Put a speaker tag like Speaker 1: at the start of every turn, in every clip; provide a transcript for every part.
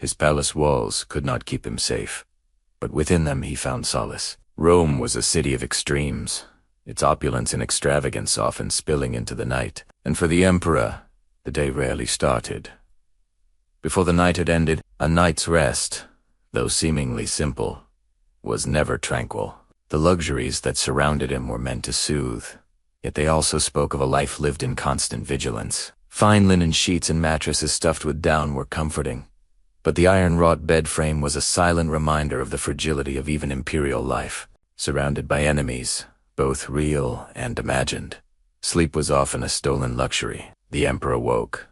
Speaker 1: His palace walls could not keep him safe, but within them he found solace. Rome was a city of extremes, its opulence and extravagance often spilling into the night, and for the emperor, the day rarely started. Before the night had ended, a night's rest, though seemingly simple, was never tranquil. The luxuries that surrounded him were meant to soothe, yet they also spoke of a life lived in constant vigilance. Fine linen sheets and mattresses stuffed with down were comforting, but the iron-wrought bed frame was a silent reminder of the fragility of even imperial life. Surrounded by enemies, both real and imagined, sleep was often a stolen luxury. The emperor woke,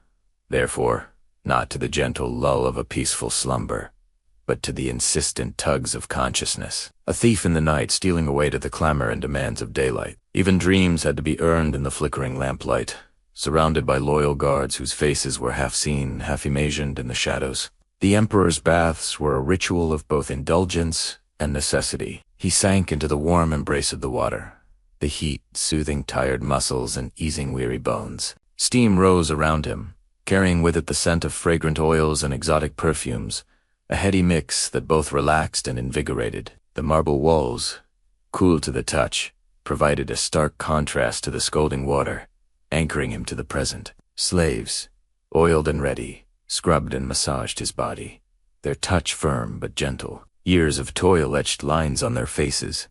Speaker 1: therefore, not to the gentle lull of a peaceful slumber, but to the insistent tugs of consciousness. A thief in the night stealing away to the clamor and demands of daylight. Even dreams had to be earned in the flickering lamplight, surrounded by loyal guards whose faces were half seen, half imagined in the shadows. The emperor's baths were a ritual of both indulgence and necessity. He sank into the warm embrace of the water, the heat soothing tired muscles and easing weary bones. Steam rose around him, carrying with it the scent of fragrant oils and exotic perfumes, a heady mix that both relaxed and invigorated. The marble walls, cool to the touch, provided a stark contrast to the scalding water, anchoring him to the present. Slaves, oiled and ready, scrubbed and massaged his body, their touch firm but gentle. Years of toil etched lines on their faces,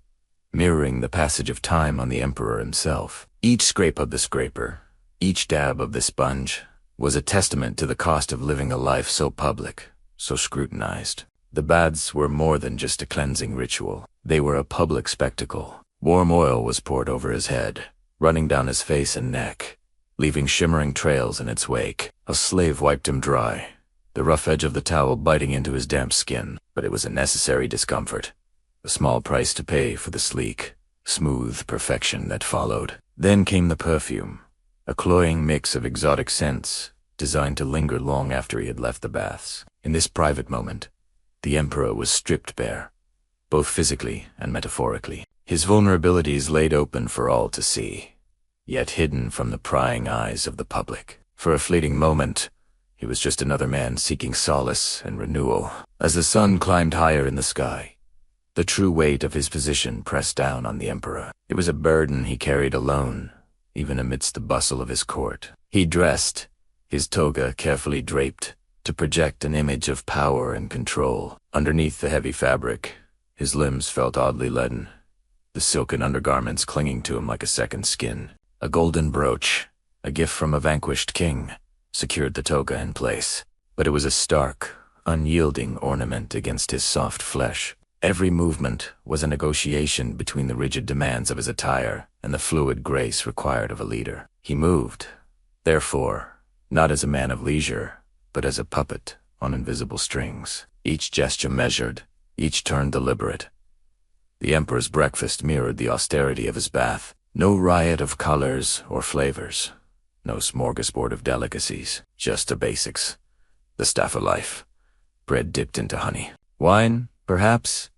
Speaker 1: mirroring the passage of time on the emperor himself. Each scrape of the scraper, each dab of the sponge, was a testament to the cost of living a life so public, so scrutinized. The baths were more than just a cleansing ritual. They were a public spectacle. Warm oil was poured over his head, running down his face and neck, leaving shimmering trails in its wake. A slave wiped him dry, the rough edge of the towel biting into his damp skin, but it was a necessary discomfort, a small price to pay for the sleek, smooth perfection that followed. Then came the perfume, a cloying mix of exotic scents designed to linger long after he had left the baths. In this private moment, the emperor was stripped bare, both physically and metaphorically. His vulnerabilities laid open for all to see, yet hidden from the prying eyes of the public. For a fleeting moment, he was just another man seeking solace and renewal. As the sun climbed higher in the sky, the true weight of his position pressed down on the emperor. It was a burden he carried alone, even amidst the bustle of his court. He dressed, his toga carefully draped, to project an image of power and control. Underneath the heavy fabric, his limbs felt oddly leaden, the silken undergarments clinging to him like a second skin. A golden brooch, a gift from a vanquished king, secured the toga in place, but it was a stark, unyielding ornament against his soft flesh. Every movement was a negotiation between the rigid demands of his attire and the fluid grace required of a leader. He moved, therefore, not as a man of leisure, but as a puppet on invisible strings. Each gesture measured, each turn deliberate. The emperor's breakfast mirrored the austerity of his bath. No riot of colors or flavors, no smorgasbord of delicacies, just the basics. The staff of life, bread dipped into honey. Wine, perhaps,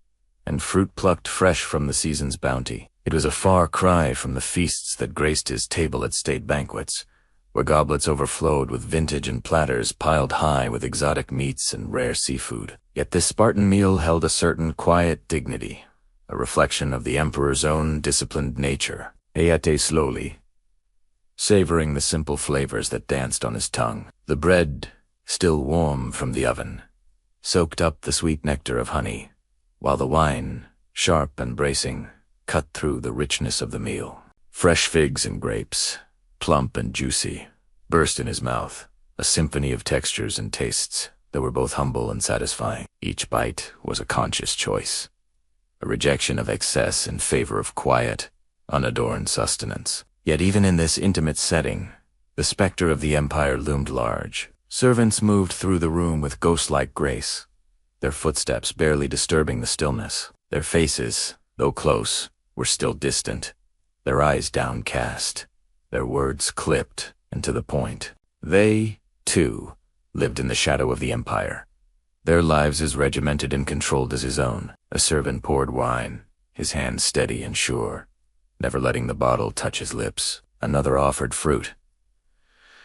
Speaker 1: and fruit plucked fresh from the season's bounty. It was a far cry from the feasts that graced his table at state banquets, where goblets overflowed with vintage and platters piled high with exotic meats and rare seafood. Yet this Spartan meal held a certain quiet dignity, a reflection of the emperor's own disciplined nature. He ate slowly, savoring the simple flavors that danced on his tongue. The bread, still warm from the oven, soaked up the sweet nectar of honey, while the wine, sharp and bracing, cut through the richness of the meal. Fresh figs and grapes, plump and juicy, burst in his mouth, a symphony of textures and tastes that were both humble and satisfying. Each bite was a conscious choice, a rejection of excess in favor of quiet, unadorned sustenance. Yet even in this intimate setting, the specter of the empire loomed large. Servants moved through the room with ghost-like grace, their footsteps barely disturbing the stillness. Their faces, though close, were still distant, their eyes downcast, their words clipped and to the point. They, too, lived in the shadow of the empire, their lives as regimented and controlled as his own. A servant poured wine, his hand steady and sure, never letting the bottle touch his lips. Another offered fruit,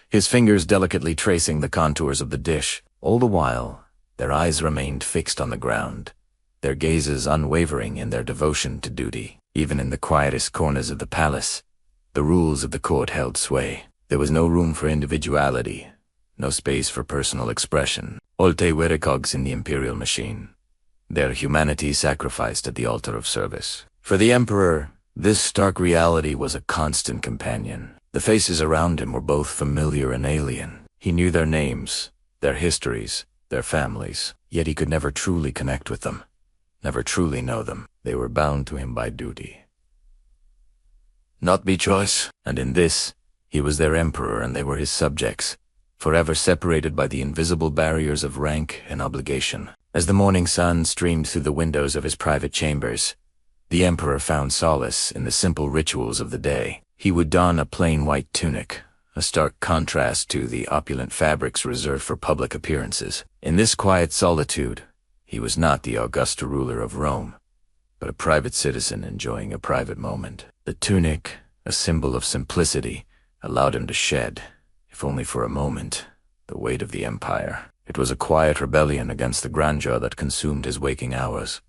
Speaker 1: his fingers delicately tracing the contours of the dish. All the while, Their eyes remained fixed on the ground, their gazes unwavering in their devotion to duty. Even in the quietest corners of the palace, the rules of the court held sway. There was no room for individuality, no space for personal expression. Olte Werekogs in the imperial machine, their humanity sacrificed at the altar of service. For the emperor, this stark reality was a constant companion. The faces around him were both familiar and alien. He knew their names, their histories, their families, yet he could never truly connect with them, never truly know them. They were bound to him by duty, not by choice. And in this, he was their emperor and they were his subjects, forever separated by the invisible barriers of rank and obligation. As the morning sun streamed through the windows of his private chambers, the emperor found solace in the simple rituals of the day. He would don a plain white tunic, a stark contrast to the opulent fabrics reserved for public appearances. In this quiet solitude, he was not the august ruler of Rome, but a private citizen enjoying a private moment. The tunic, a symbol of simplicity, allowed him to shed, if only for a moment, the weight of the empire. It was a quiet rebellion against the grandeur that consumed his waking hours,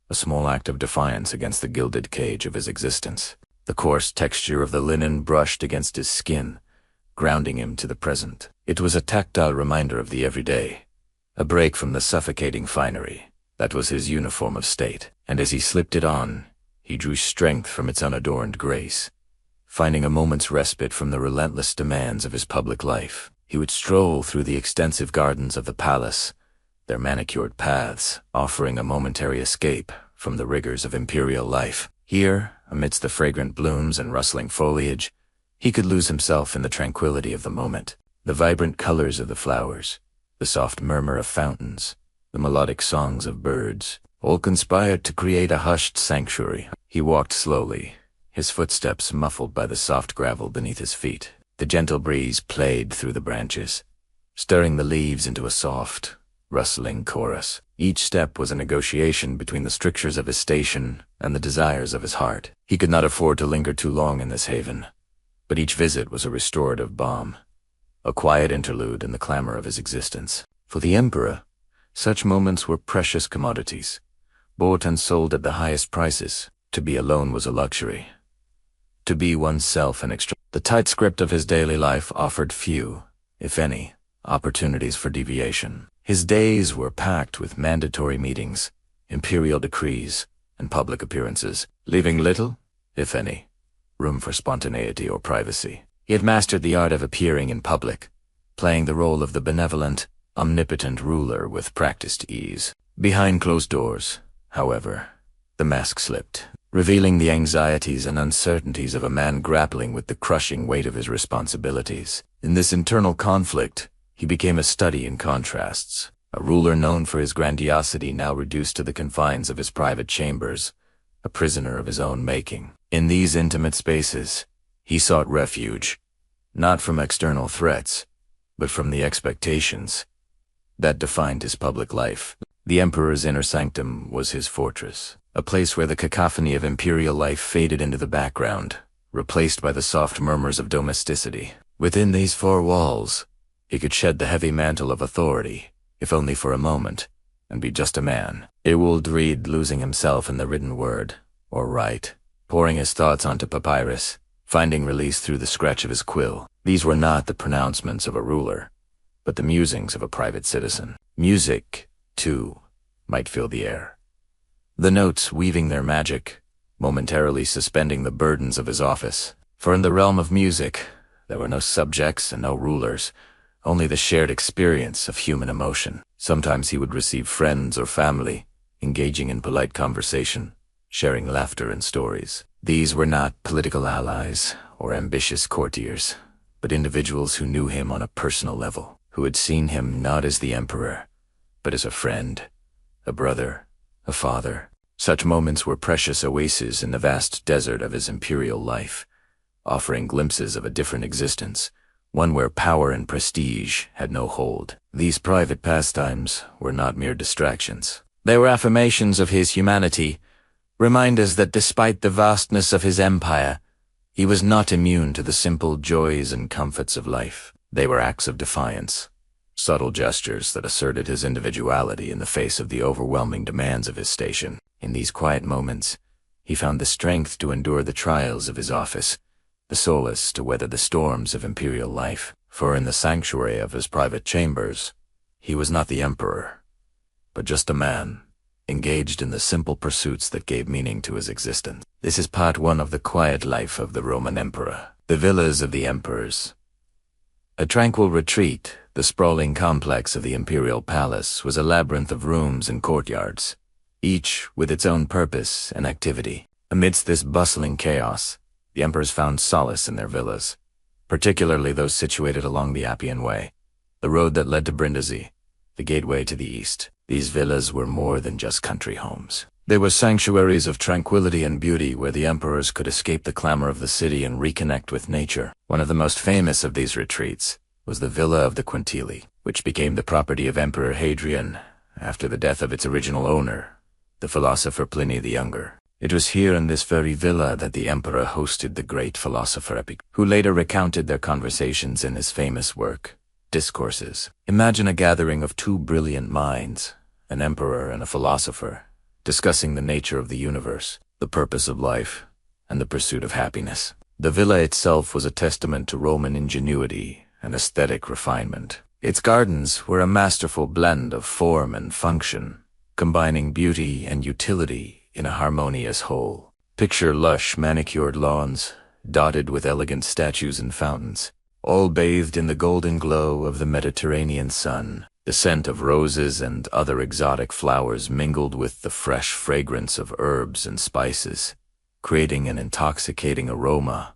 Speaker 1: a small act of defiance against the gilded cage of his existence. The coarse texture of the linen brushed against his skin, grounding him to the present. It was a tactile reminder of the everyday, a break from the suffocating finery. That was his uniform of state, and as he slipped it on, he drew strength from its unadorned grace, finding a moment's respite from the relentless demands of his public life. He would stroll through the extensive gardens of the palace, their manicured paths offering a momentary escape from the rigors of imperial life. Here, amidst the fragrant blooms and rustling foliage, he could lose himself in the tranquility of the moment. The vibrant colors of the flowers, the soft murmur of fountains, the melodic songs of birds, all conspired to create a hushed sanctuary. He walked slowly, his footsteps muffled by the soft gravel beneath his feet. The gentle breeze played through the branches, stirring the leaves into a soft, rustling chorus. Each step was a negotiation between the strictures of his station and the desires of his heart. He could not afford to linger too long in this haven, but each visit was a restorative balm, a quiet interlude in the clamor of his existence. For the emperor, such moments were precious commodities, bought and sold at the highest prices. To be alone was a luxury. To be oneself an extra. The tight script of his daily life offered few, if any, opportunities for deviation. His days were packed with mandatory meetings, imperial decrees, and public appearances, leaving little, if any, room for spontaneity or privacy. He had mastered the art of appearing in public, playing the role of the benevolent, omnipotent ruler with practiced ease. Behind closed doors, however, the mask slipped, revealing the anxieties and uncertainties of a man grappling with the crushing weight of his responsibilities. In this internal conflict, he became a study in contrasts, a ruler known for his grandiosity now reduced to the confines of his private chambers, a prisoner of his own making. In these intimate spaces, he sought refuge, not from external threats, but from the expectations that defined his public life. The emperor's inner sanctum was his fortress, a place where the cacophony of imperial life faded into the background, replaced by the soft murmurs of domesticity. Within these four walls, he could shed the heavy mantle of authority, if only for a moment, and be just a man. Ewald Reed losing himself in the written word, or rite, pouring his thoughts onto papyrus, finding release through the scratch of his quill. These were not the pronouncements of a ruler, but the musings of a private citizen. Music, too, might fill the air, the notes weaving their magic, momentarily suspending the burdens of his office. For in the realm of music, there were no subjects and no rulers, only the shared experience of human emotion. Sometimes he would receive friends or family, engaging in polite conversation, sharing laughter and stories. These were not political allies or ambitious courtiers, but individuals who knew him on a personal level, who had seen him not as the emperor, but as a friend, a brother, a father. Such moments were precious oases in the vast desert of his imperial life, offering glimpses of a different existence, one where power and prestige had no hold. These private pastimes were not mere distractions. They were affirmations of his humanity, reminders that despite the vastness of his empire, he was not immune to the simple joys and comforts of life. They were acts of defiance, subtle gestures that asserted his individuality in the face of the overwhelming demands of his station. In these quiet moments, he found the strength to endure the trials of his office, the solace to weather the storms of imperial life. For in the sanctuary of his private chambers, he was not the emperor, but just a man, engaged in the simple pursuits that gave meaning to his existence. This is part one of the quiet life of the Roman emperor. The villas of the emperors. A tranquil retreat, the sprawling complex of the imperial palace, was a labyrinth of rooms and courtyards, each with its own purpose and activity. Amidst this bustling chaos, the emperors found solace in their villas, particularly those situated along the Appian Way, the road that led to Brindisi, the gateway to the east. These villas were more than just country homes. They were sanctuaries of tranquility and beauty where the emperors could escape the clamor of the city and reconnect with nature. One of the most famous of these retreats was the Villa of the Quintili, which became the property of Emperor Hadrian after the death of its original owner, the philosopher Pliny the Younger. It was here in this very villa that the emperor hosted the great philosopher Epictetus, who later recounted their conversations in his famous work, Discourses. Imagine a gathering of two brilliant minds, an emperor and a philosopher, discussing the nature of the universe, the purpose of life, and the pursuit of happiness. The villa itself was a testament to Roman ingenuity and aesthetic refinement. Its gardens were a masterful blend of form and function, combining beauty and utility in a harmonious whole. Picture lush, manicured lawns, dotted with elegant statues and fountains, all bathed in the golden glow of the Mediterranean sun. The scent of roses and other exotic flowers mingled with the fresh fragrance of herbs and spices, creating an intoxicating aroma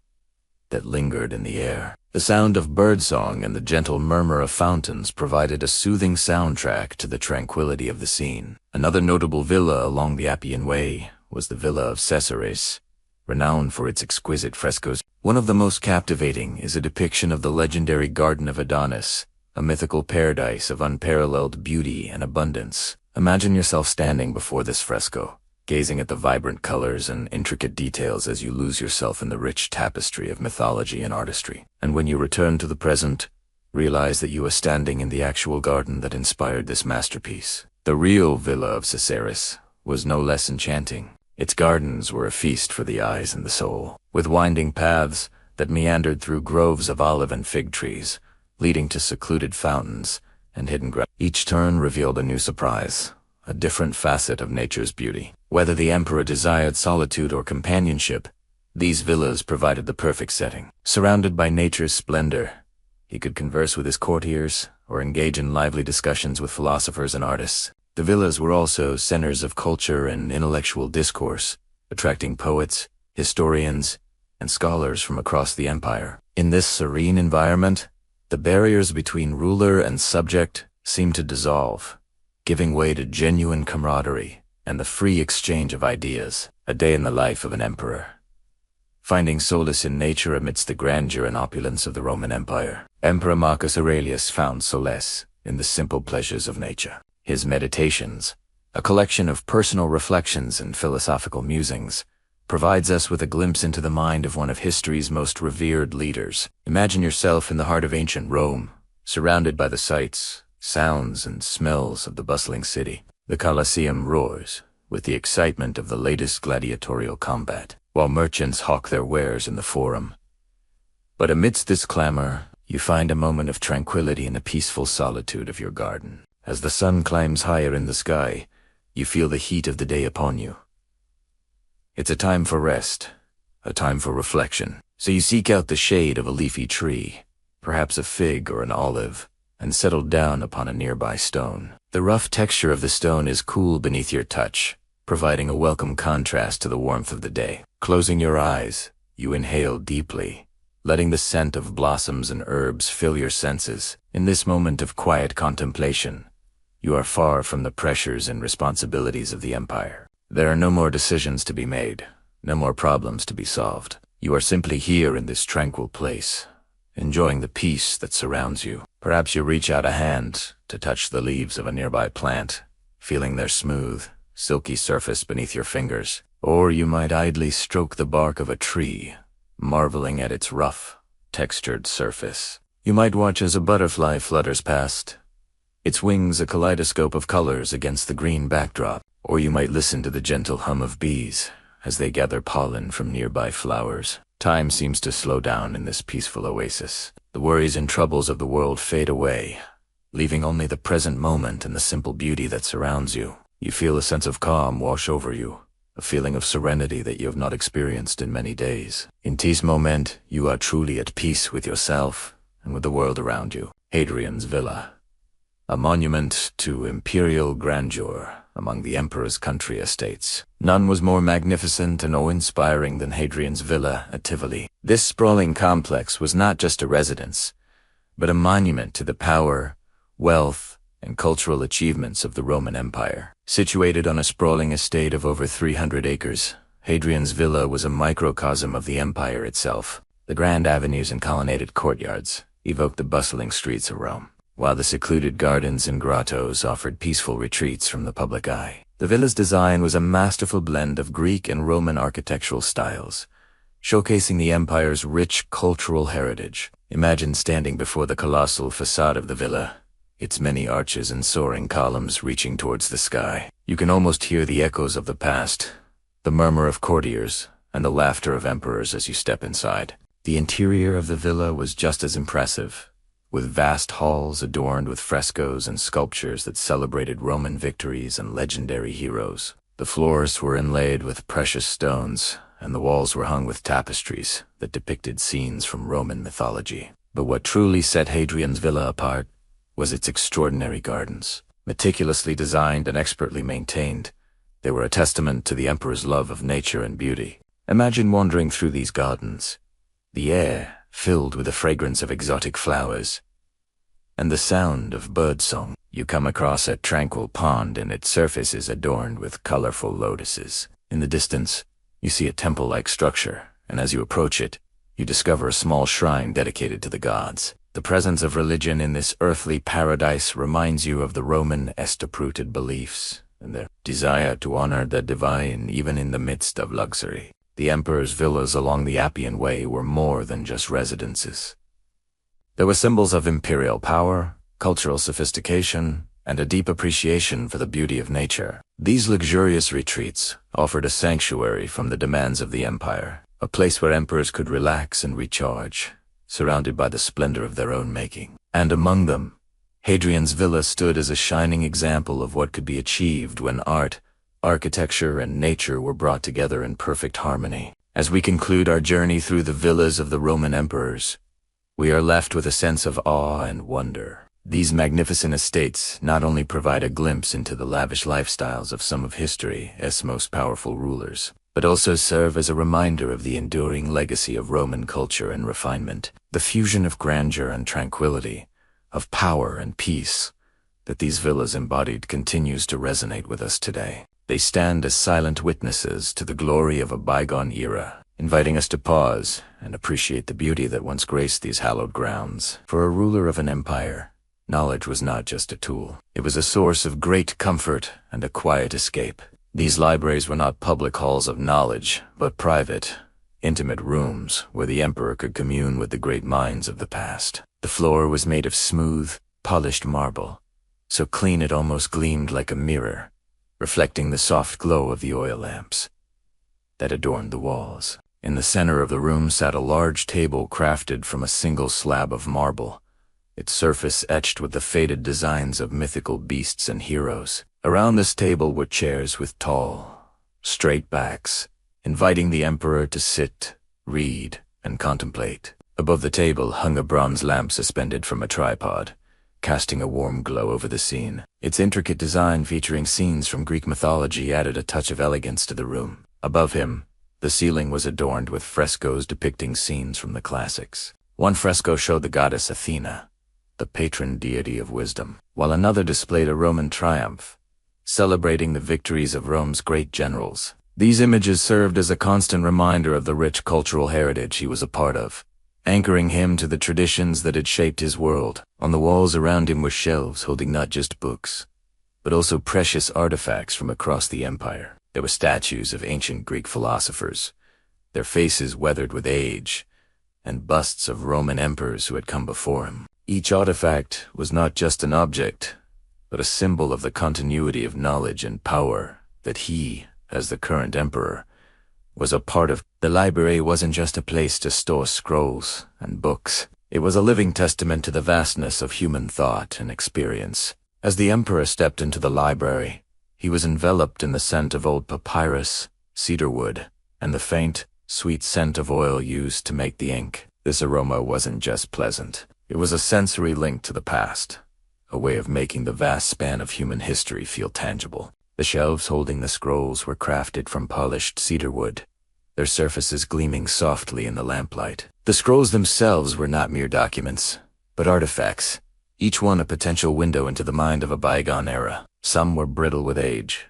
Speaker 1: that lingered in the air. The sound of birdsong and the gentle murmur of fountains provided a soothing soundtrack to the tranquility of the scene. Another notable villa along the Appian Way was the Villa of Caesares, renowned for its exquisite frescoes. One of the most captivating is a depiction of the legendary Garden of Adonis, a mythical paradise of unparalleled beauty and abundance. Imagine yourself standing before this fresco, gazing at the vibrant colors and intricate details as you lose yourself in the rich tapestry of mythology and artistry. And when you return to the present, realize that you are standing in the actual garden that inspired this masterpiece. The real Villa of Caesares was no less enchanting. Its gardens were a feast for the eyes and the soul, with winding paths that meandered through groves of olive and fig trees, leading to secluded fountains and hidden grounds. Each turn revealed a new surprise, a different facet of nature's beauty. Whether the emperor desired solitude or companionship, these villas provided the perfect setting. Surrounded by nature's splendor, he could converse with his courtiers or engage in lively discussions with philosophers and artists. The villas were also centers of culture and intellectual discourse, attracting poets, historians, and scholars from across the empire. In this serene environment, the barriers between ruler and subject seemed to dissolve, giving way to genuine camaraderie and the free exchange of ideas. A day in the life of an emperor. Finding solace in nature amidst the grandeur and opulence of the Roman Empire, Emperor Marcus Aurelius found solace in the simple pleasures of nature. His Meditations, a collection of personal reflections and philosophical musings, provides us with a glimpse into the mind of one of history's most revered leaders. Imagine yourself in the heart of ancient Rome, surrounded by the sights, sounds, and smells of the bustling city. The Colosseum roars with the excitement of the latest gladiatorial combat, while merchants hawk their wares in the Forum. But amidst this clamor, you find a moment of tranquility in the peaceful solitude of your garden. As the sun climbs higher in the sky, you feel the heat of the day upon you. It's a time for rest, a time for reflection. So you seek out the shade of a leafy tree, perhaps a fig or an olive, and settle down upon a nearby stone. The rough texture of the stone is cool beneath your touch, providing a welcome contrast to the warmth of the day. Closing your eyes, you inhale deeply, letting the scent of blossoms and herbs fill your senses. In this moment of quiet contemplation, you are far from the pressures and responsibilities of the empire. There are no more decisions to be made, no more problems to be solved. You are simply here in this tranquil place, enjoying the peace that surrounds you. Perhaps you reach out a hand to touch the leaves of a nearby plant, feeling their smooth, silky surface beneath your fingers. Or you might idly stroke the bark of a tree, marveling at its rough, textured surface. You might watch as a butterfly flutters past, its wings a kaleidoscope of colors against the green backdrop. Or you might listen to the gentle hum of bees as they gather pollen from nearby flowers. Time seems to slow down in this peaceful oasis. The worries and troubles of the world fade away, leaving only the present moment and the simple beauty that surrounds you. You feel a sense of calm wash over you, a feeling of serenity that you have not experienced in many days. In this moment, you are truly at peace with yourself and with the world around you. Hadrian's Villa, a monument to imperial grandeur among the emperor's country estates. None was more magnificent and awe-inspiring than Hadrian's Villa at Tivoli. This sprawling complex was not just a residence, but a monument to the power, wealth, and cultural achievements of the Roman Empire. Situated on a sprawling estate of over 300 acres, Hadrian's Villa was a microcosm of the empire itself. The grand avenues and colonnaded courtyards evoked the bustling streets of Rome, while the secluded gardens and grottos offered peaceful retreats from the public eye. The villa's design was a masterful blend of Greek and Roman architectural styles, showcasing the empire's rich cultural heritage. Imagine standing before the colossal facade of the villa, its many arches and soaring columns reaching towards the sky. You can almost hear the echoes of the past, the murmur of courtiers, and the laughter of emperors as you step inside. The interior of the villa was just as impressive, with vast halls adorned with frescoes and sculptures that celebrated Roman victories and legendary heroes. The floors were inlaid with precious stones, and the walls were hung with tapestries that depicted scenes from Roman mythology. But what truly set Hadrian's Villa apart was its extraordinary gardens. Meticulously designed and expertly maintained, they were a testament to the emperor's love of nature and beauty. Imagine wandering through these gardens, the air filled with the fragrance of exotic flowers, and the sound of birdsong. You come across a tranquil pond, and its surface is adorned with colorful lotuses. In the distance, you see a temple-like structure, and as you approach it, you discover a small shrine dedicated to the gods. The presence of religion in this earthly paradise reminds you of the Roman deep-rooted beliefs and their desire to honor the divine even in the midst of luxury. The emperor's villas along the Appian Way were more than just residences. There were symbols of imperial power, cultural sophistication, and a deep appreciation for the beauty of nature. These luxurious retreats offered a sanctuary from the demands of the empire, a place where emperors could relax and recharge, surrounded by the splendor of their own making. And among them, Hadrian's Villa stood as a shining example of what could be achieved when art, architecture, and nature were brought together in perfect harmony. As we conclude our journey through the villas of the Roman emperors, we are left with a sense of awe and wonder. These magnificent estates not only provide a glimpse into the lavish lifestyles of some of history's most powerful rulers, but also serve as a reminder of the enduring legacy of Roman culture and refinement. The fusion of grandeur and tranquility, of power and peace, that these villas embodied continues to resonate with us today. They stand as silent witnesses to the glory of a bygone era, inviting us to pause and appreciate the beauty that once graced these hallowed grounds. For a ruler of an empire, knowledge was not just a tool. It was a source of great comfort and a quiet escape. These libraries were not public halls of knowledge, but private, intimate rooms where the emperor could commune with the great minds of the past. The floor was made of smooth, polished marble, so clean it almost gleamed like a mirror, reflecting the soft glow of the oil lamps that adorned the walls. In the center of the room sat a large table crafted from a single slab of marble, its surface etched with the faded designs of mythical beasts and heroes. Around this table were chairs with tall, straight backs, inviting the emperor to sit, read, and contemplate. Above the table hung a bronze lamp suspended from a tripod, casting a warm glow over the scene. Its intricate design featuring scenes from Greek mythology added a touch of elegance to the room. Above him, the ceiling was adorned with frescoes depicting scenes from the classics. One fresco showed the goddess Athena, the patron deity of wisdom, while another displayed a Roman triumph, celebrating the victories of Rome's great generals. These images served as a constant reminder of the rich cultural heritage he was a part of, anchoring him to the traditions that had shaped his world. On the walls around him were shelves holding not just books, but also precious artifacts from across the empire. There were statues of ancient Greek philosophers, their faces weathered with age, and busts of Roman emperors who had come before him. Each artifact was not just an object, but a symbol of the continuity of knowledge and power that he, as the current emperor, was a part of. The library wasn't just a place to store scrolls and books. It was a living testament to the vastness of human thought and experience. As the emperor stepped into the library, he was enveloped in the scent of old papyrus, cedarwood, and the faint, sweet scent of oil used to make the ink. This aroma wasn't just pleasant. It was a sensory link to the past, a way of making the vast span of human history feel tangible. The shelves holding the scrolls were crafted from polished cedarwood, their surfaces gleaming softly in the lamplight. The scrolls themselves were not mere documents, but artifacts, each one a potential window into the mind of a bygone era. Some were brittle with age,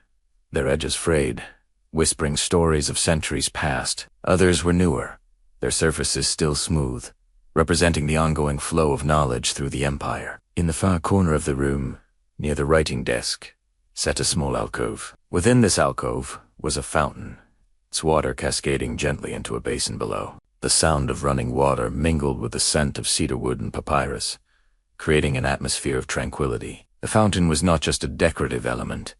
Speaker 1: their edges frayed, whispering stories of centuries past. Others were newer, their surfaces still smooth, representing the ongoing flow of knowledge through the empire. In the far corner of the room, near the writing desk, sat a small alcove. Within this alcove was a fountain, its water cascading gently into a basin below. The sound of running water mingled with the scent of cedarwood and papyrus, creating an atmosphere of tranquility. The fountain was not just a decorative element,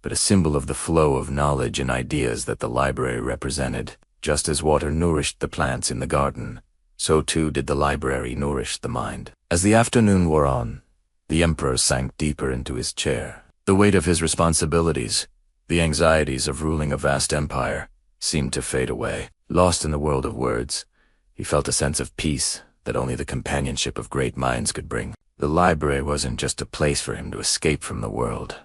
Speaker 1: but a symbol of the flow of knowledge and ideas that the library represented. Just as water nourished the plants in the garden, so too did the library nourish the mind. As the afternoon wore on, the emperor sank deeper into his chair. The weight of his responsibilities, the anxieties of ruling a vast empire, seemed to fade away. Lost in the world of words, he felt a sense of peace that only the companionship of great minds could bring. The library wasn't just a place for him to escape from the world.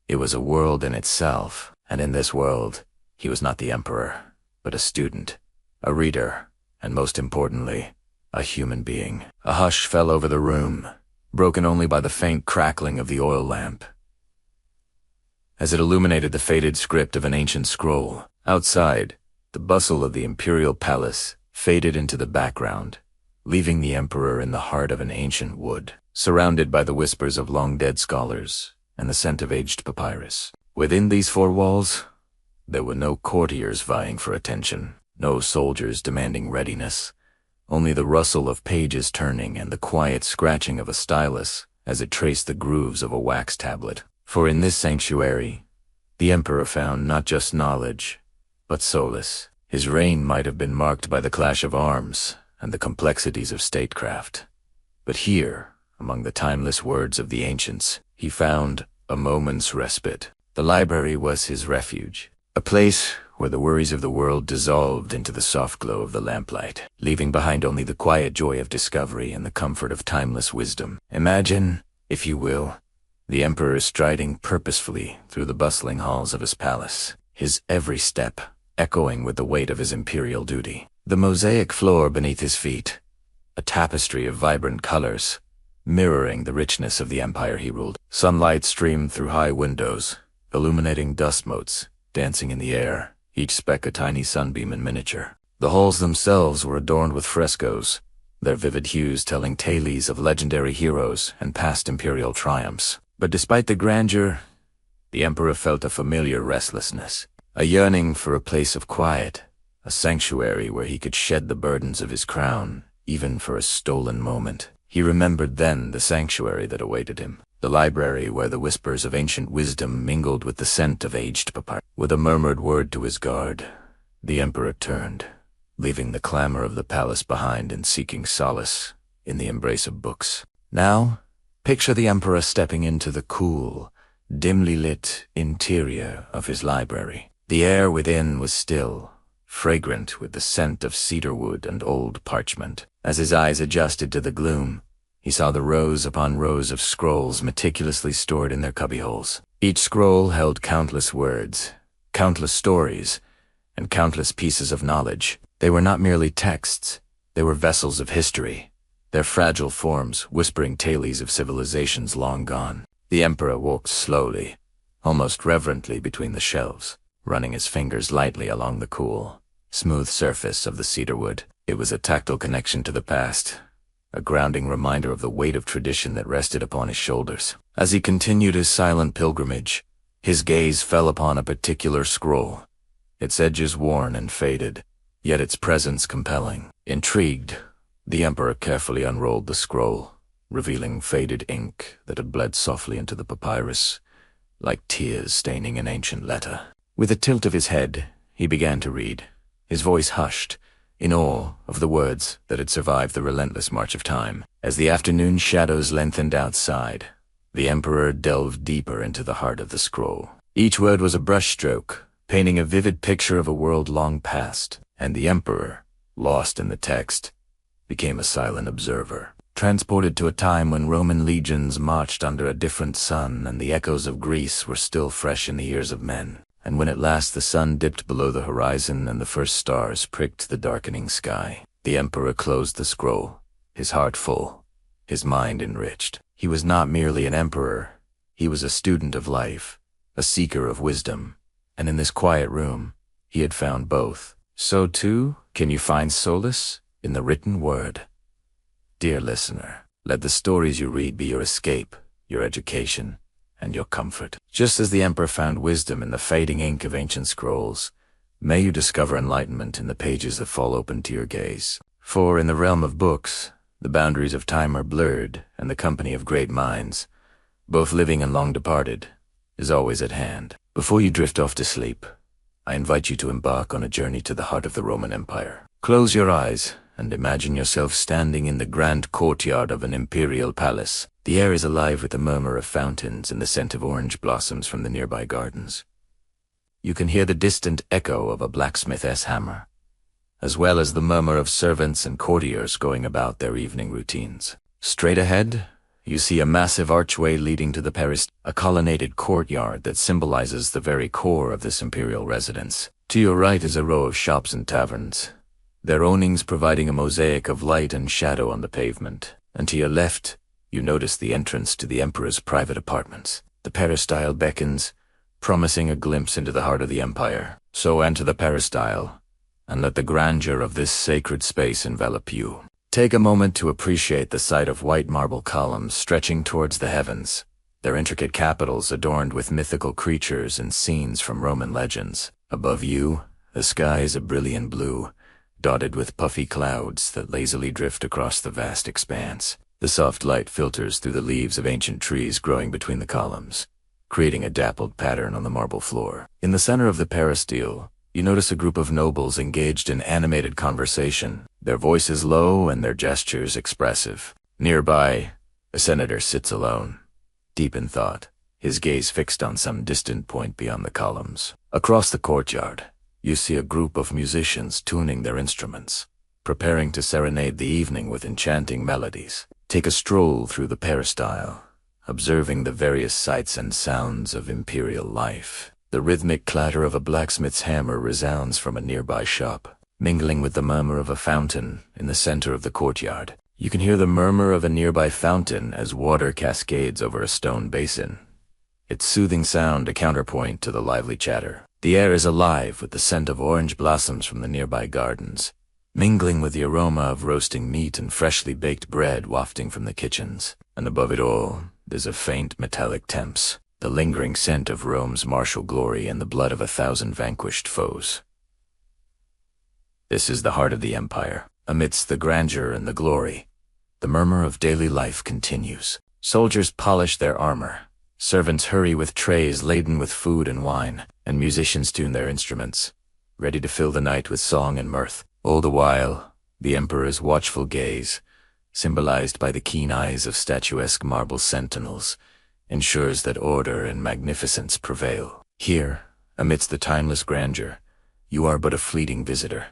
Speaker 1: It was a world in itself, and in this world, he was not the emperor, but a student, a reader, and most importantly, a human being. A hush fell over the room, broken only by the faint crackling of the oil lamp, as it illuminated the faded script of an ancient scroll. Outside, the bustle of the imperial palace faded into the background, leaving the emperor in the heart of an ancient wood, surrounded by the whispers of long-dead scholars and the scent of aged papyrus. Within these four walls, there were no courtiers vying for attention, no soldiers demanding readiness, only the rustle of pages turning and the quiet scratching of a stylus as it traced the grooves of a wax tablet. For in this sanctuary, the emperor found not just knowledge, but solace. His reign might have been marked by the clash of arms and the complexities of statecraft, but here, among the timeless words of the ancients, he found a moment's respite. The library was his refuge, a place where the worries of the world dissolved into the soft glow of the lamplight, leaving behind only the quiet joy of discovery and the comfort of timeless wisdom. Imagine, if you will, the emperor striding purposefully through the bustling halls of his palace, his every step echoing with the weight of his imperial duty. The mosaic floor beneath his feet, a tapestry of vibrant colors, mirroring the richness of the empire he ruled. Sunlight streamed through high windows, illuminating dust motes, dancing in the air, each speck a tiny sunbeam in miniature. The halls themselves were adorned with frescoes, their vivid hues telling tales of legendary heroes and past imperial triumphs. But despite the grandeur, the emperor felt a familiar restlessness, a yearning for a place of quiet, a sanctuary where he could shed the burdens of his crown, even for a stolen moment. He remembered then the sanctuary that awaited him, the library where the whispers of ancient wisdom mingled with the scent of aged papyrus. With a murmured word to his guard, the emperor turned, leaving the clamor of the palace behind and seeking solace in the embrace of books. Now, picture the emperor stepping into the cool, dimly lit interior of his library. The air within was still, fragrant with the scent of cedarwood and old parchment. As his eyes adjusted to the gloom, he saw the rows upon rows of scrolls meticulously stored in their cubbyholes. Each scroll held countless words, countless stories, and countless pieces of knowledge. They were not merely texts, they were vessels of history, their fragile forms whispering tales of civilizations long gone. The emperor walked slowly, almost reverently between the shelves, running his fingers lightly along the cool, smooth surface of the cedarwood. It was a tactile connection to the past, a grounding reminder of the weight of tradition that rested upon his shoulders. As he continued his silent pilgrimage, his gaze fell upon a particular scroll, its edges worn and faded, yet its presence compelling. Intrigued, the emperor carefully unrolled the scroll, revealing faded ink that had bled softly into the papyrus, like tears staining an ancient letter. With a tilt of his head, he began to read, his voice hushed, in awe of the words that had survived the relentless march of time. As the afternoon shadows lengthened outside, the Emperor delved deeper into the heart of the scroll. Each word was a brushstroke, painting a vivid picture of a world long past, and the Emperor, lost in the text, became a silent observer, transported to a time when Roman legions marched under a different sun and the echoes of Greece were still fresh in the ears of men, and when at last the sun dipped below the horizon and the first stars pricked the darkening sky. The Emperor closed the scroll, his heart full, his mind enriched. He was not merely an emperor, he was a student of life, a seeker of wisdom, and in this quiet room, he had found both. So too, can you find solace in the written word? Dear listener, let the stories you read be your escape, your education, and your comfort. Just as the Emperor found wisdom in the fading ink of ancient scrolls, may you discover enlightenment in the pages that fall open to your gaze. For in the realm of books, the boundaries of time are blurred, and the company of great minds, both living and long departed, is always at hand. Before you drift off to sleep, I invite you to embark on a journey to the heart of the Roman Empire. Close your eyes and imagine yourself standing in the grand courtyard of an imperial palace. The air is alive with the murmur of fountains and the scent of orange blossoms from the nearby gardens. You can hear the distant echo of a blacksmith's hammer, as well as the murmur of servants and courtiers going about their evening routines. Straight ahead, you see a massive archway leading to the peristyle, a colonnaded courtyard that symbolizes the very core of this imperial residence. To your right is a row of shops and taverns, their awnings providing a mosaic of light and shadow on the pavement. And to your left, you notice the entrance to the Emperor's private apartments. The peristyle beckons, promising a glimpse into the heart of the empire. So enter the peristyle, and let the grandeur of this sacred space envelop you. Take a moment to appreciate the sight of white marble columns stretching towards the heavens, their intricate capitals adorned with mythical creatures and scenes from Roman legends. Above you, the sky is a brilliant blue, dotted with puffy clouds that lazily drift across the vast expanse. The soft light filters through the leaves of ancient trees growing between the columns, creating a dappled pattern on the marble floor. In the center of the peristyle, you notice a group of nobles engaged in animated conversation, their voices low and their gestures expressive. Nearby, a senator sits alone, deep in thought, his gaze fixed on some distant point beyond the columns. Across the courtyard, you see a group of musicians tuning their instruments, preparing to serenade the evening with enchanting melodies. Take a stroll through the peristyle, observing the various sights and sounds of imperial life. The rhythmic clatter of a blacksmith's hammer resounds from a nearby shop, mingling with the murmur of a fountain in the center of the courtyard. You can hear the murmur of a nearby fountain as water cascades over a stone basin, its soothing sound a counterpoint to the lively chatter. The air is alive with the scent of orange blossoms from the nearby gardens, mingling with the aroma of roasting meat and freshly baked bread wafting from the kitchens. And above it all, there's a faint metallic temps, the lingering scent of Rome's martial glory and the blood of 1,000 vanquished foes. This is the heart of the empire. Amidst the grandeur and the glory, the murmur of daily life continues. Soldiers polish their armor, servants hurry with trays laden with food and wine, and musicians tune their instruments, ready to fill the night with song and mirth. All the while, the emperor's watchful gaze, symbolized by the keen eyes of statuesque marble sentinels, ensures that order and magnificence prevail. Here, amidst the timeless grandeur, you are but a fleeting visitor,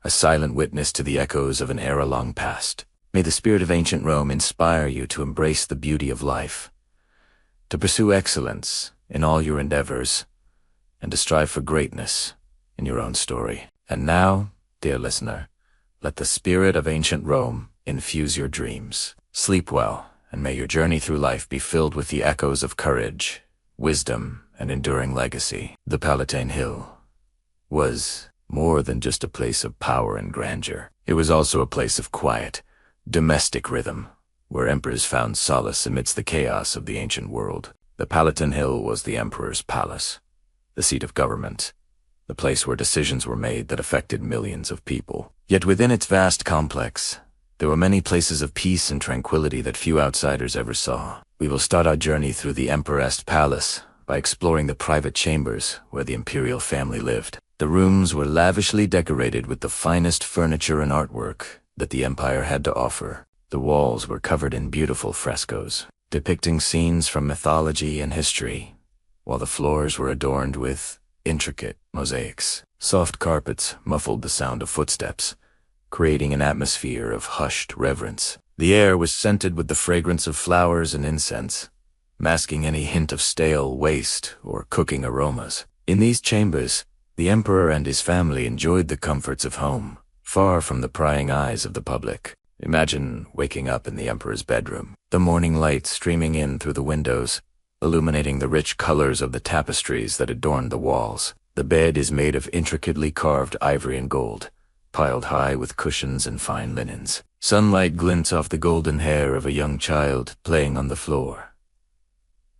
Speaker 1: a silent witness to the echoes of an era long past. May the spirit of ancient Rome inspire you to embrace the beauty of life, to pursue excellence in all your endeavors, and to strive for greatness in your own story. And now, dear listener, let the spirit of ancient Rome infuse your dreams. Sleep well, and may your journey through life be filled with the echoes of courage, wisdom, and enduring legacy. The Palatine Hill was more than just a place of power and grandeur. It was also a place of quiet, domestic rhythm, where emperors found solace amidst the chaos of the ancient world. The Palatine Hill was the emperor's palace, the seat of government, the place where decisions were made that affected millions of people. Yet within its vast complex, There were many places of peace and tranquility that few outsiders ever saw. We will start our journey through the Emperor's palace by exploring the private chambers where the imperial family lived. The rooms were lavishly decorated with the finest furniture and artwork that the empire had to offer. The walls were covered in beautiful frescoes, depicting scenes from mythology and history, while the floors were adorned with intricate mosaics. Soft carpets muffled the sound of footsteps, creating an atmosphere of hushed reverence. The air was scented with the fragrance of flowers and incense, masking any hint of stale waste or cooking aromas. In these chambers, the emperor and his family enjoyed the comforts of home, far from the prying eyes of the public. Imagine waking up in the emperor's bedroom, the morning light streaming in through the windows, illuminating the rich colors of the tapestries that adorned the walls. The bed is made of intricately carved ivory and gold, piled high with cushions and fine linens. Sunlight glints off the golden hair of a young child playing on the floor,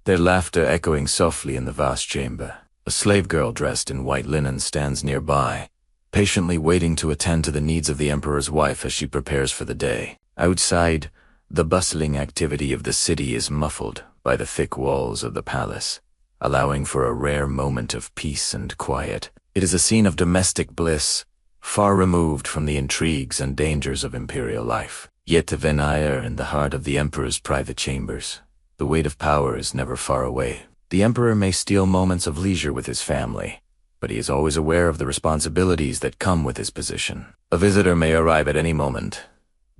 Speaker 1: their laughter echoing softly in the vast chamber. A slave girl dressed in white linen stands nearby, patiently waiting to attend to the needs of the emperor's wife as she prepares for the day. Outside, the bustling activity of the city is muffled by the thick walls of the palace, allowing for a rare moment of peace and quiet. It is a scene of domestic bliss, far removed from the intrigues and dangers of imperial life. Yet to Venire, in the heart of the emperor's private chambers, the weight of power is never far away. The emperor may steal moments of leisure with his family, but he is always aware of the responsibilities that come with his position. A visitor may arrive at any moment,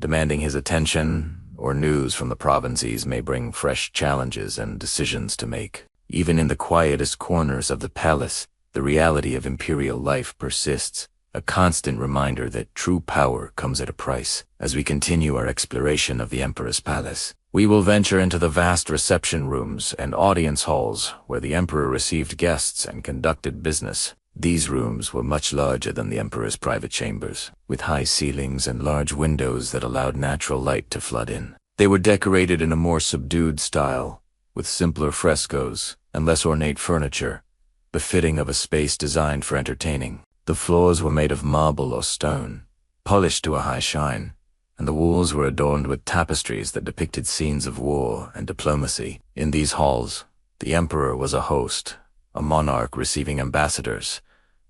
Speaker 1: demanding his attention, or news from the provinces may bring fresh challenges and decisions to make. Even in the quietest corners of the palace, the reality of imperial life persists, a constant reminder that true power comes at a price. As we continue our exploration of the emperor's palace, we will venture into the vast reception rooms and audience halls where the emperor received guests and conducted business. These rooms were much larger than the emperor's private chambers, with high ceilings and large windows that allowed natural light to flood in. They were decorated in a more subdued style, with simpler frescoes and less ornate furniture, befitting of a space designed for entertaining. The floors were made of marble or stone, polished to a high shine, and the walls were adorned with tapestries that depicted scenes of war and diplomacy. In these halls, the emperor was a host, a monarch receiving ambassadors,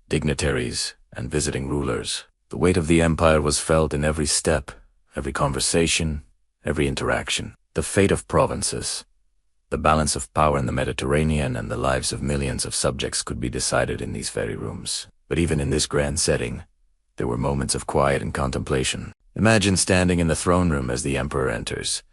Speaker 1: dignitaries, and visiting rulers. The weight of the empire was felt in every step, every conversation, every interaction. The fate of provinces, the balance of power in the Mediterranean, and the lives of millions of subjects could be decided in these very rooms. But even in this grand setting, there were moments of quiet and contemplation. Imagine standing in the throne room as the emperor enters,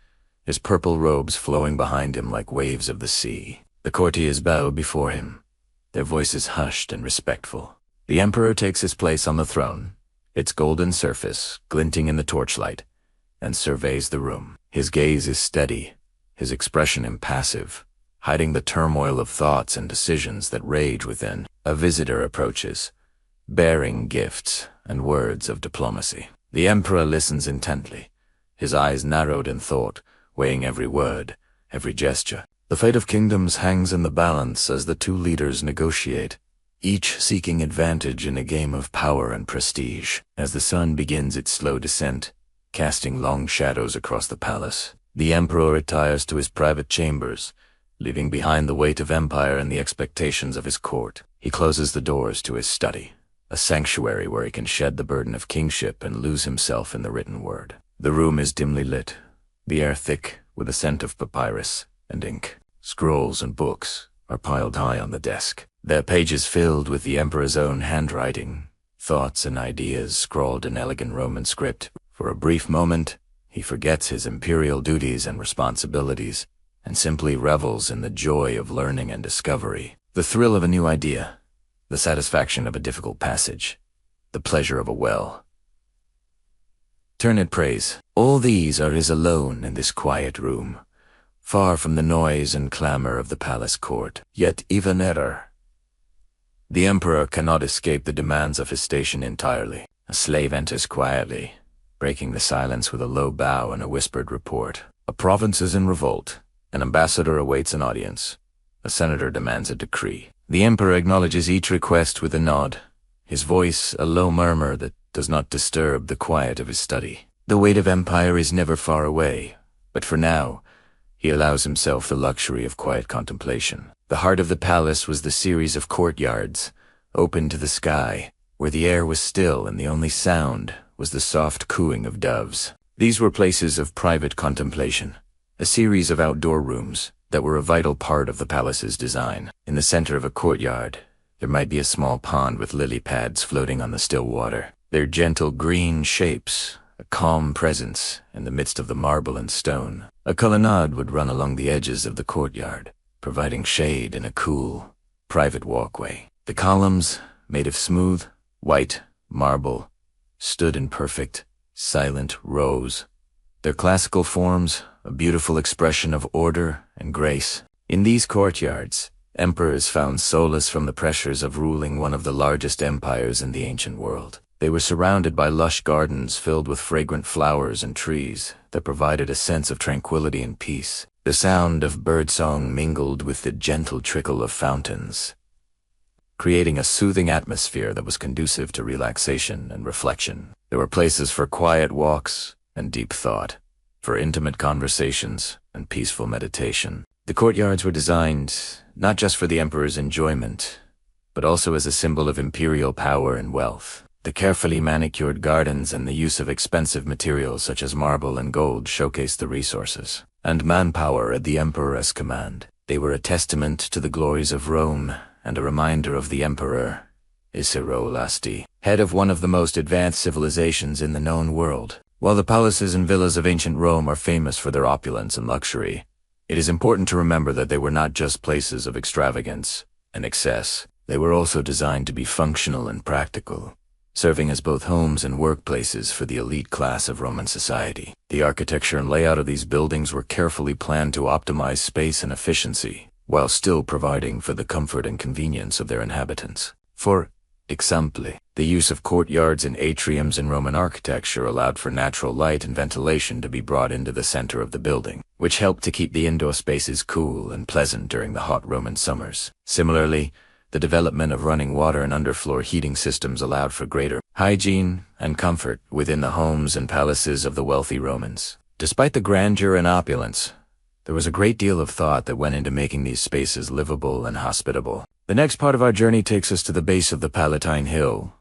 Speaker 1: his purple robes flowing behind him like waves of the sea. The courtiers bow before him, their voices hushed and respectful. The emperor takes his place on the throne, its golden surface glinting in the torchlight, and surveys the room. His gaze is steady, his expression impassive, hiding the turmoil of thoughts and decisions that rage within. A visitor approaches, bearing gifts and words of diplomacy. The emperor listens intently, his eyes narrowed in thought, weighing every word, every gesture. The fate of kingdoms hangs in the balance as the two leaders negotiate, each seeking advantage in a game of power and prestige. As the sun begins its slow descent, casting long shadows across the palace, the emperor retires to his private chambers, leaving behind the weight of empire and the expectations of his court. He closes the doors to his study, a sanctuary where he can shed the burden of kingship and lose himself in the written word. The room is dimly lit, the air thick with the scent of papyrus and ink. Scrolls and books are piled high on the desk, their pages filled with the emperor's own handwriting, thoughts and ideas scrawled in elegant Roman script. For a brief moment, he forgets his imperial duties and responsibilities, and simply revels in the joy of learning and discovery, the thrill of a new idea, the satisfaction of a difficult passage, the pleasure of a well-turned praise. All these are his alone in this quiet room, far from the noise and clamor of the palace court. Yet even there, the emperor cannot escape the demands of his station entirely. A slave enters quietly, breaking the silence with a low bow and a whispered report. A province is in revolt. An ambassador awaits an audience. A senator demands a decree. The emperor acknowledges each request with a nod, his voice a low murmur that does not disturb the quiet of his study. The weight of empire is never far away, but for now, he allows himself the luxury of quiet contemplation. The heart of the palace was the series of courtyards, open to the sky, where the air was still and the only sound was the soft cooing of doves. These were places of private contemplation, a series of outdoor rooms that were a vital part of the palace's design. In the center of a courtyard, there might be a small pond with lily pads floating on the still water. Their gentle green shapes, a calm presence in the midst of the marble and stone. A colonnade would run along the edges of the courtyard, providing shade and a cool, private walkway. The columns, made of smooth, white marble, stood in perfect, silent rows. Their classical forms, a beautiful expression of order and grace. In these courtyards, emperors found solace from the pressures of ruling one of the largest empires in the ancient world. They were surrounded by lush gardens filled with fragrant flowers and trees that provided a sense of tranquility and peace. The sound of birdsong mingled with the gentle trickle of fountains, creating a soothing atmosphere that was conducive to relaxation and reflection. There were places for quiet walks and deep thought, for intimate conversations and peaceful meditation. The courtyards were designed not just for the emperor's enjoyment, but also as a symbol of imperial power and wealth. The carefully manicured gardens and the use of expensive materials such as marble and gold showcased the resources and manpower at the emperor's command. They were a testament to the glories of Rome and a reminder of the emperor, Lasti, head of one of the most advanced civilizations in the known world. While the palaces and villas of ancient Rome are famous for their opulence and luxury, it is important to remember that they were not just places of extravagance and excess. They were also designed to be functional and practical, serving as both homes and workplaces for the elite class of Roman society. The architecture and layout of these buildings were carefully planned to optimize space and efficiency, while still providing for the comfort and convenience of their inhabitants. For example, the use of courtyards and atriums in Roman architecture allowed for natural light and ventilation to be brought into the center of the building, which helped to keep the indoor spaces cool and pleasant during the hot Roman summers. Similarly, the development of running water and underfloor heating systems allowed for greater hygiene and comfort within the homes and palaces of the wealthy Romans. Despite the grandeur and opulence, there was a great deal of thought that went into making these spaces livable and hospitable. The next part of our journey takes us to the base of the Palatine Hill,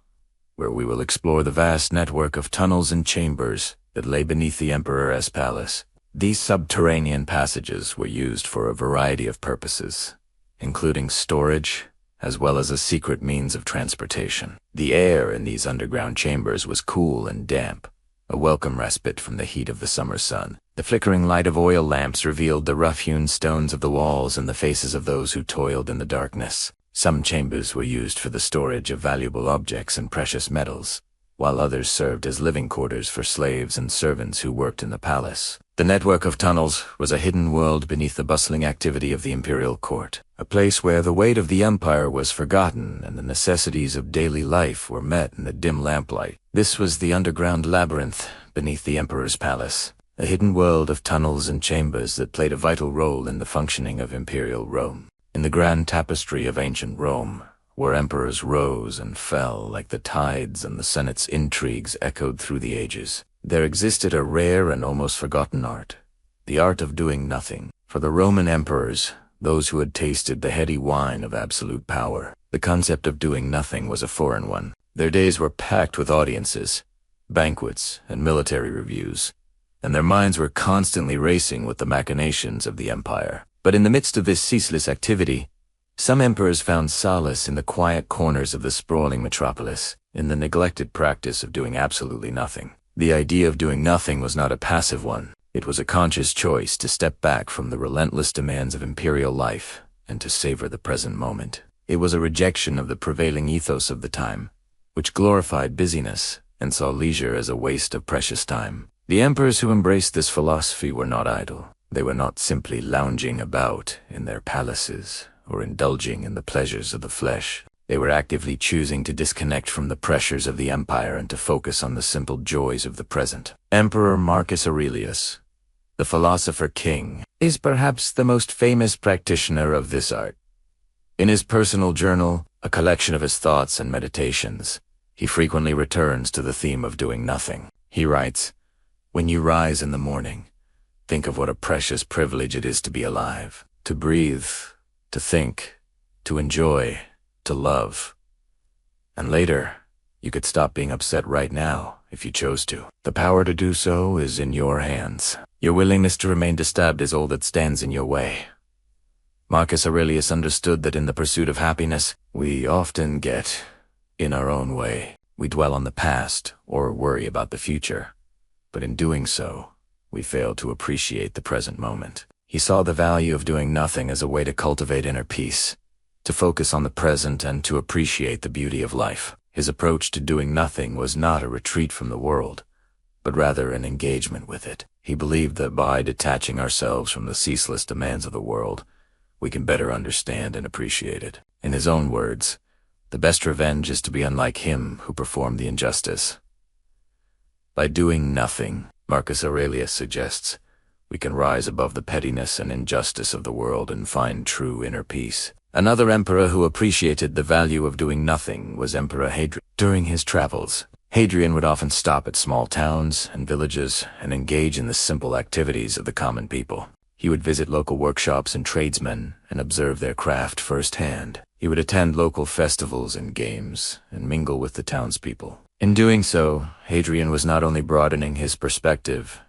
Speaker 1: where we will explore the vast network of tunnels and chambers that lay beneath the emperor's palace. These subterranean passages were used for a variety of purposes, including storage, as well as a secret means of transportation. The air in these underground chambers was cool and damp, a welcome respite from the heat of the summer sun. The flickering light of oil lamps revealed the rough-hewn stones of the walls and the faces of those who toiled in the darkness. Some chambers were used for the storage of valuable objects and precious metals, while others served as living quarters for slaves and servants who worked in the palace. The network of tunnels was a hidden world beneath the bustling activity of the imperial court, a place where the weight of the empire was forgotten and the necessities of daily life were met in the dim lamplight. This was the underground labyrinth beneath the emperor's palace, a hidden world of tunnels and chambers that played a vital role in the functioning of imperial Rome. In the grand tapestry of ancient Rome, where emperors rose and fell like the tides and the Senate's intrigues echoed through the ages, there existed a rare and almost forgotten art, the art of doing nothing. For the Roman emperors, those who had tasted the heady wine of absolute power, the concept of doing nothing was a foreign one. Their days were packed with audiences, banquets, and military reviews, and their minds were constantly racing with the machinations of the empire. But in the midst of this ceaseless activity, some emperors found solace in the quiet corners of the sprawling metropolis, in the neglected practice of doing absolutely nothing. The idea of doing nothing was not a passive one. It was a conscious choice to step back from the relentless demands of imperial life and to savor the present moment. It was a rejection of the prevailing ethos of the time, which glorified busyness and saw leisure as a waste of precious time. The emperors who embraced this philosophy were not idle. They were not simply lounging about in their palaces or indulging in the pleasures of the flesh. They were actively choosing to disconnect from the pressures of the empire and to focus on the simple joys of the present. Emperor Marcus Aurelius, the philosopher king, is perhaps the most famous practitioner of this art. In his personal journal, a collection of his thoughts and meditations, he frequently returns to the theme of doing nothing. He writes, When you rise in the morning, think of what a precious privilege it is to be alive, to breathe, to think, to enjoy, to love. And later, you could stop being upset right now if you chose to. The power to do so is in your hands. Your willingness to remain disturbed is all that stands in your way. Marcus Aurelius understood that in the pursuit of happiness, we often get in our own way. We dwell on the past or worry about the future, but in doing so, we fail to appreciate the present moment. He saw the value of doing nothing as a way to cultivate inner peace, to focus on the present and to appreciate the beauty of life. His approach to doing nothing was not a retreat from the world, but rather an engagement with it. He believed that by detaching ourselves from the ceaseless demands of the world, we can better understand and appreciate it. In his own words, the best revenge is to be unlike him who performed the injustice. By doing nothing, Marcus Aurelius suggests, we can rise above the pettiness and injustice of the world and find true inner peace. Another emperor who appreciated the value of doing nothing was Emperor Hadrian. During his travels, Hadrian would often stop at small towns and villages and engage in the simple activities of the common people. He would visit local workshops and tradesmen and observe their craft firsthand. He would attend local festivals and games and mingle with the townspeople. In doing so, Hadrian was not only broadening his perspective,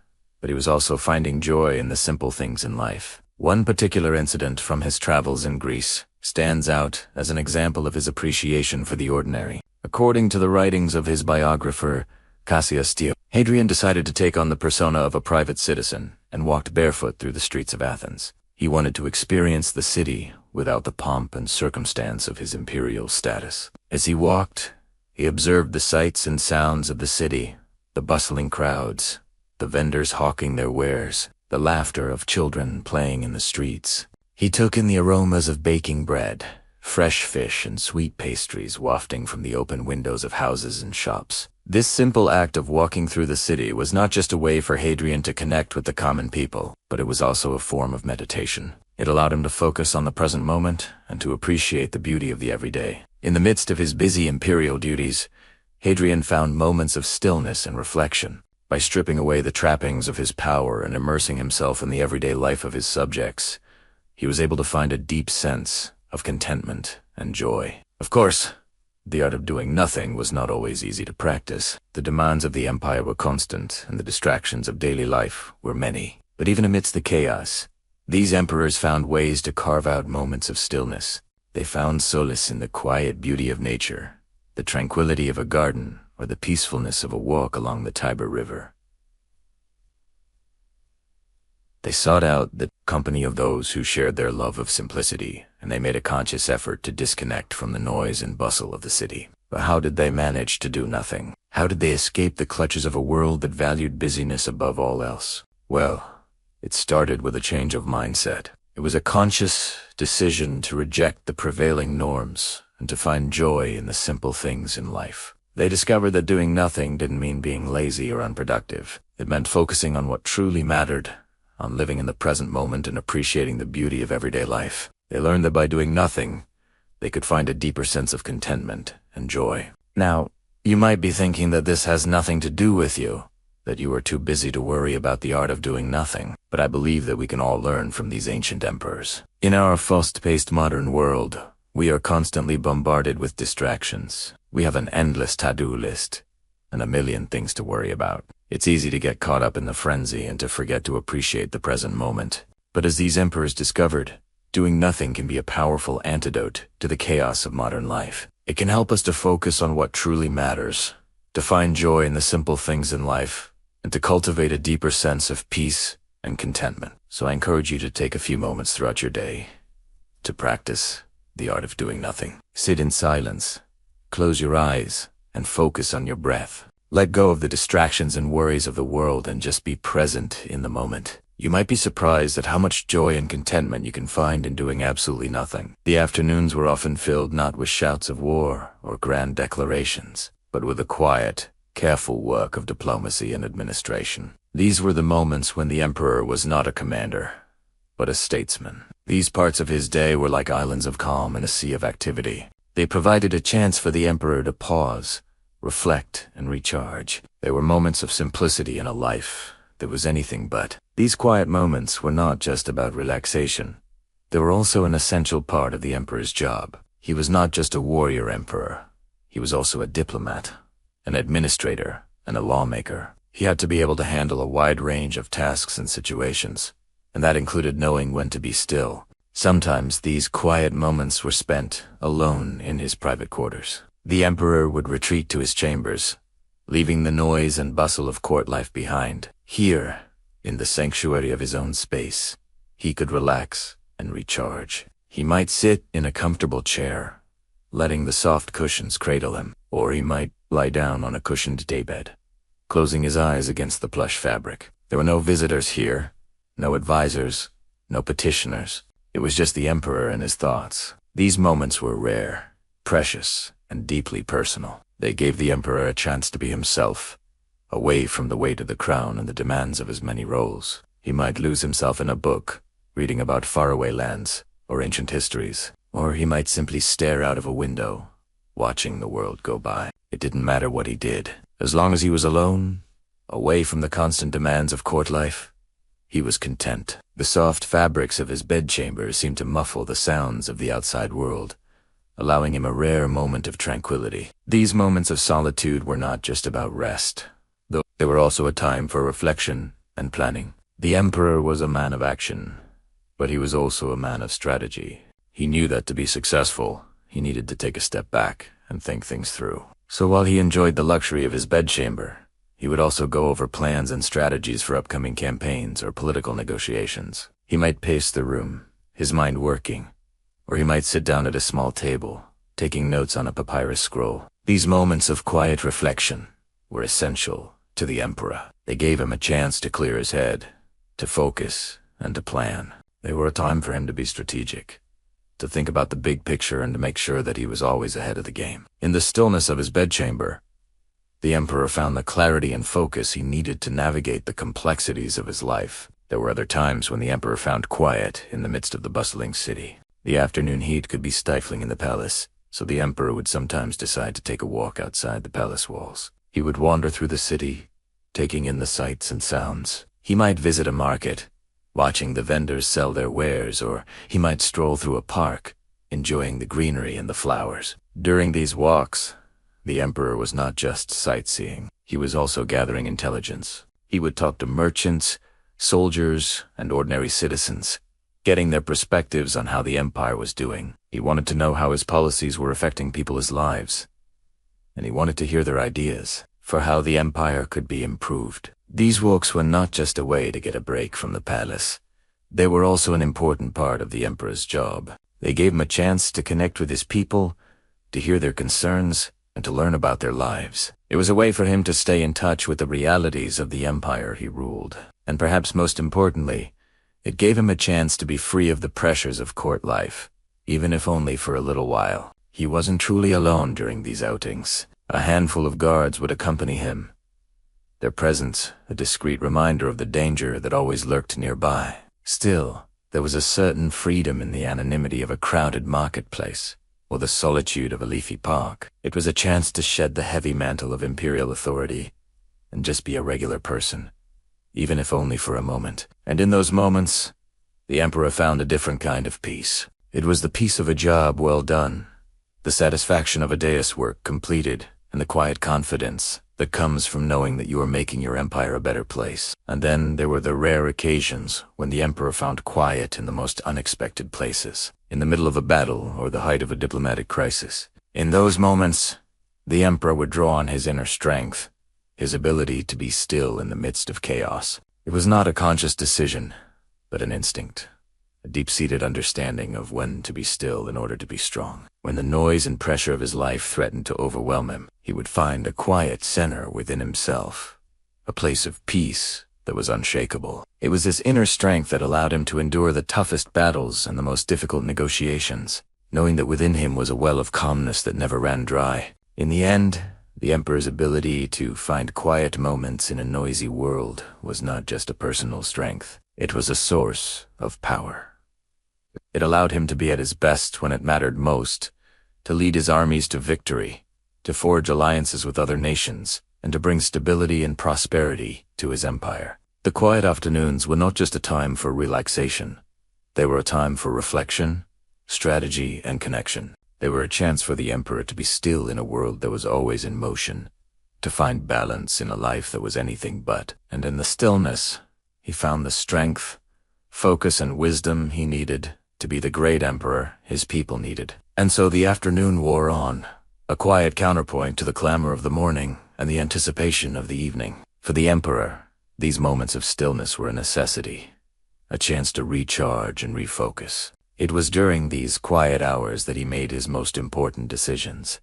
Speaker 1: but he was also finding joy in the simple things in life. One particular incident from his travels in Greece stands out as an example of his appreciation for the ordinary. According to the writings of his biographer, Cassius Dio, Hadrian decided to take on the persona of a private citizen and walked barefoot through the streets of Athens. He wanted to experience the city without the pomp and circumstance of his imperial status. As he walked, he observed the sights and sounds of the city, the bustling crowds, the vendors hawking their wares, the laughter of children playing in the streets. He took in the aromas of baking bread, fresh fish and sweet pastries wafting from the open windows of houses and shops. This simple act of walking through the city was not just a way for Hadrian to connect with the common people, but it was also a form of meditation. It allowed him to focus on the present moment and to appreciate the beauty of the everyday. In the midst of his busy imperial duties, Hadrian found moments of stillness and reflection. By stripping away the trappings of his power and immersing himself in the everyday life of his subjects, he was able to find a deep sense of contentment and joy. Of course, the art of doing nothing was not always easy to practice. The demands of the empire were constant, and the distractions of daily life were many. But even amidst the chaos, these emperors found ways to carve out moments of stillness. They found solace in the quiet beauty of nature, the tranquility of a garden, or the peacefulness of a walk along the Tiber River. They sought out the company of those who shared their love of simplicity, and they made a conscious effort to disconnect from the noise and bustle of the city. But how did they manage to do nothing? How did they escape the clutches of a world that valued busyness above all else? Well, it started with a change of mindset. It was a conscious decision to reject the prevailing norms and to find joy in the simple things in life. They discovered that doing nothing didn't mean being lazy or unproductive. It meant focusing on what truly mattered, on living in the present moment and appreciating the beauty of everyday life. They learned that by doing nothing, they could find a deeper sense of contentment and joy. Now, you might be thinking that this has nothing to do with you, that you are too busy to worry about the art of doing nothing, but I believe that we can all learn from these ancient emperors. In our fast-paced modern world, we are constantly bombarded with distractions. We have an endless to-do list and a million things to worry about. It's easy to get caught up in the frenzy and to forget to appreciate the present moment. But as these emperors discovered, doing nothing can be a powerful antidote to the chaos of modern life. It can help us to focus on what truly matters, to find joy in the simple things in life, and to cultivate a deeper sense of peace and contentment. So I encourage you to take a few moments throughout your day to practice the art of doing nothing. Sit in silence, close your eyes, and focus on your breath. Let go of the distractions and worries of the world and just be present in the moment. You might be surprised at how much joy and contentment you can find in doing absolutely nothing. The afternoons were often filled not with shouts of war or grand declarations, but with the quiet, careful work of diplomacy and administration. These were the moments when the emperor was not a commander, but a statesman. These parts of his day were like islands of calm in a sea of activity. They provided a chance for the emperor to pause, reflect, and recharge. They were moments of simplicity in a life that was anything but. These quiet moments were not just about relaxation. They were also an essential part of the emperor's job. He was not just a warrior emperor. He was also a diplomat, an administrator, and a lawmaker. He had to be able to handle a wide range of tasks and situations, and that included knowing when to be still. Sometimes these quiet moments were spent alone in his private quarters. The emperor would retreat to his chambers, leaving the noise and bustle of court life behind. Here, in the sanctuary of his own space, he could relax and recharge. He might sit in a comfortable chair, letting the soft cushions cradle him, or he might lie down on a cushioned daybed, closing his eyes against the plush fabric. There were no visitors here, no advisors, no petitioners. It was just the emperor and his thoughts. These moments were rare, precious, and deeply personal. They gave the emperor a chance to be himself, away from the weight of the crown and the demands of his many roles. He might lose himself in a book, reading about faraway lands or ancient histories, or he might simply stare out of a window, watching the world go by. It didn't matter what he did. As long as he was alone, away from the constant demands of court life, he was content. The soft fabrics of his bedchamber seemed to muffle the sounds of the outside world, allowing him a rare moment of tranquility. These moments of solitude were not just about rest, though they were also a time for reflection and planning. The emperor was a man of action, but he was also a man of strategy. He knew that to be successful, he needed to take a step back and think things through. So while he enjoyed the luxury of his bedchamber, he would also go over plans and strategies for upcoming campaigns or political negotiations. He might pace the room, his mind working, or he might sit down at a small table, taking notes on a papyrus scroll. These moments of quiet reflection were essential to the emperor. They gave him a chance to clear his head, to focus, and to plan. They were a time for him to be strategic, to think about the big picture and to make sure that he was always ahead of the game. In the stillness of his bedchamber, the emperor found the clarity and focus he needed to navigate the complexities of his life. There were other times when the emperor found quiet in the midst of the bustling city. The afternoon heat could be stifling in the palace, so the emperor would sometimes decide to take a walk outside the palace walls. He would wander through the city, taking in the sights and sounds. He might visit a market, watching the vendors sell their wares, or he might stroll through a park, enjoying the greenery and the flowers. During these walks, the emperor was not just sightseeing. He was also gathering intelligence. He would talk to merchants, soldiers, and ordinary citizens, getting their perspectives on how the empire was doing. He wanted to know how his policies were affecting people's lives, and he wanted to hear their ideas for how the empire could be improved. These walks were not just a way to get a break from the palace. They were also an important part of the emperor's job. They gave him a chance to connect with his people, to hear their concerns, and to learn about their lives. It was a way for him to stay in touch with the realities of the empire he ruled. And perhaps most importantly, it gave him a chance to be free of the pressures of court life, even if only for a little while. He wasn't truly alone during these outings. A handful of guards would accompany him, their presence a discreet reminder of the danger that always lurked nearby. Still, there was a certain freedom in the anonymity of a crowded marketplace, or the solitude of a leafy park. It was a chance to shed the heavy mantle of imperial authority and just be a regular person, even if only for a moment. And in those moments, the emperor found a different kind of peace. It was the peace of a job well done, the satisfaction of a day's work completed, and the quiet confidence that comes from knowing that you are making your empire a better place. And then there were the rare occasions when the emperor found quiet in the most unexpected places, in the middle of a battle or the height of a diplomatic crisis. In those moments, the emperor would draw on his inner strength, his ability to be still in the midst of chaos. It was not a conscious decision, but an instinct, a deep-seated understanding of when to be still in order to be strong. When the noise and pressure of his life threatened to overwhelm him, he would find a quiet center within himself, a place of peace that was unshakable. It was this inner strength that allowed him to endure the toughest battles and the most difficult negotiations, knowing that within him was a well of calmness that never ran dry. In the end, the emperor's ability to find quiet moments in a noisy world was not just a personal strength. It was a source of power. It allowed him to be at his best when it mattered most, to lead his armies to victory, to forge alliances with other nations, and to bring stability and prosperity to his empire. The quiet afternoons were not just a time for relaxation. They were a time for reflection, strategy, and connection. They were a chance for the emperor to be still in a world that was always in motion, to find balance in a life that was anything but. And in the stillness, he found the strength, focus, and wisdom he needed to be the great emperor his people needed. And so the afternoon wore on, a quiet counterpoint to the clamor of the morning and the anticipation of the evening. For the emperor, these moments of stillness were a necessity, a chance to recharge and refocus. It was during these quiet hours that he made his most important decisions,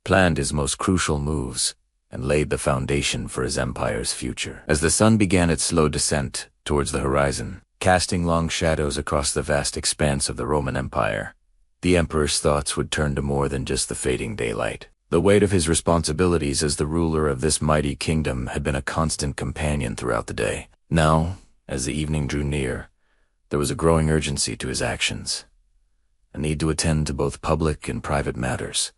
Speaker 1: planned his most crucial moves, and laid the foundation for his empire's future. As the sun began its slow descent towards the horizon, casting long shadows across the vast expanse of the Roman Empire, the emperor's thoughts would turn to more than just the fading daylight. The weight of his responsibilities as the ruler of this mighty kingdom had been a constant companion throughout the day. Now, as the evening drew near, there was a growing urgency to his actions, a need to attend to both public and private matters,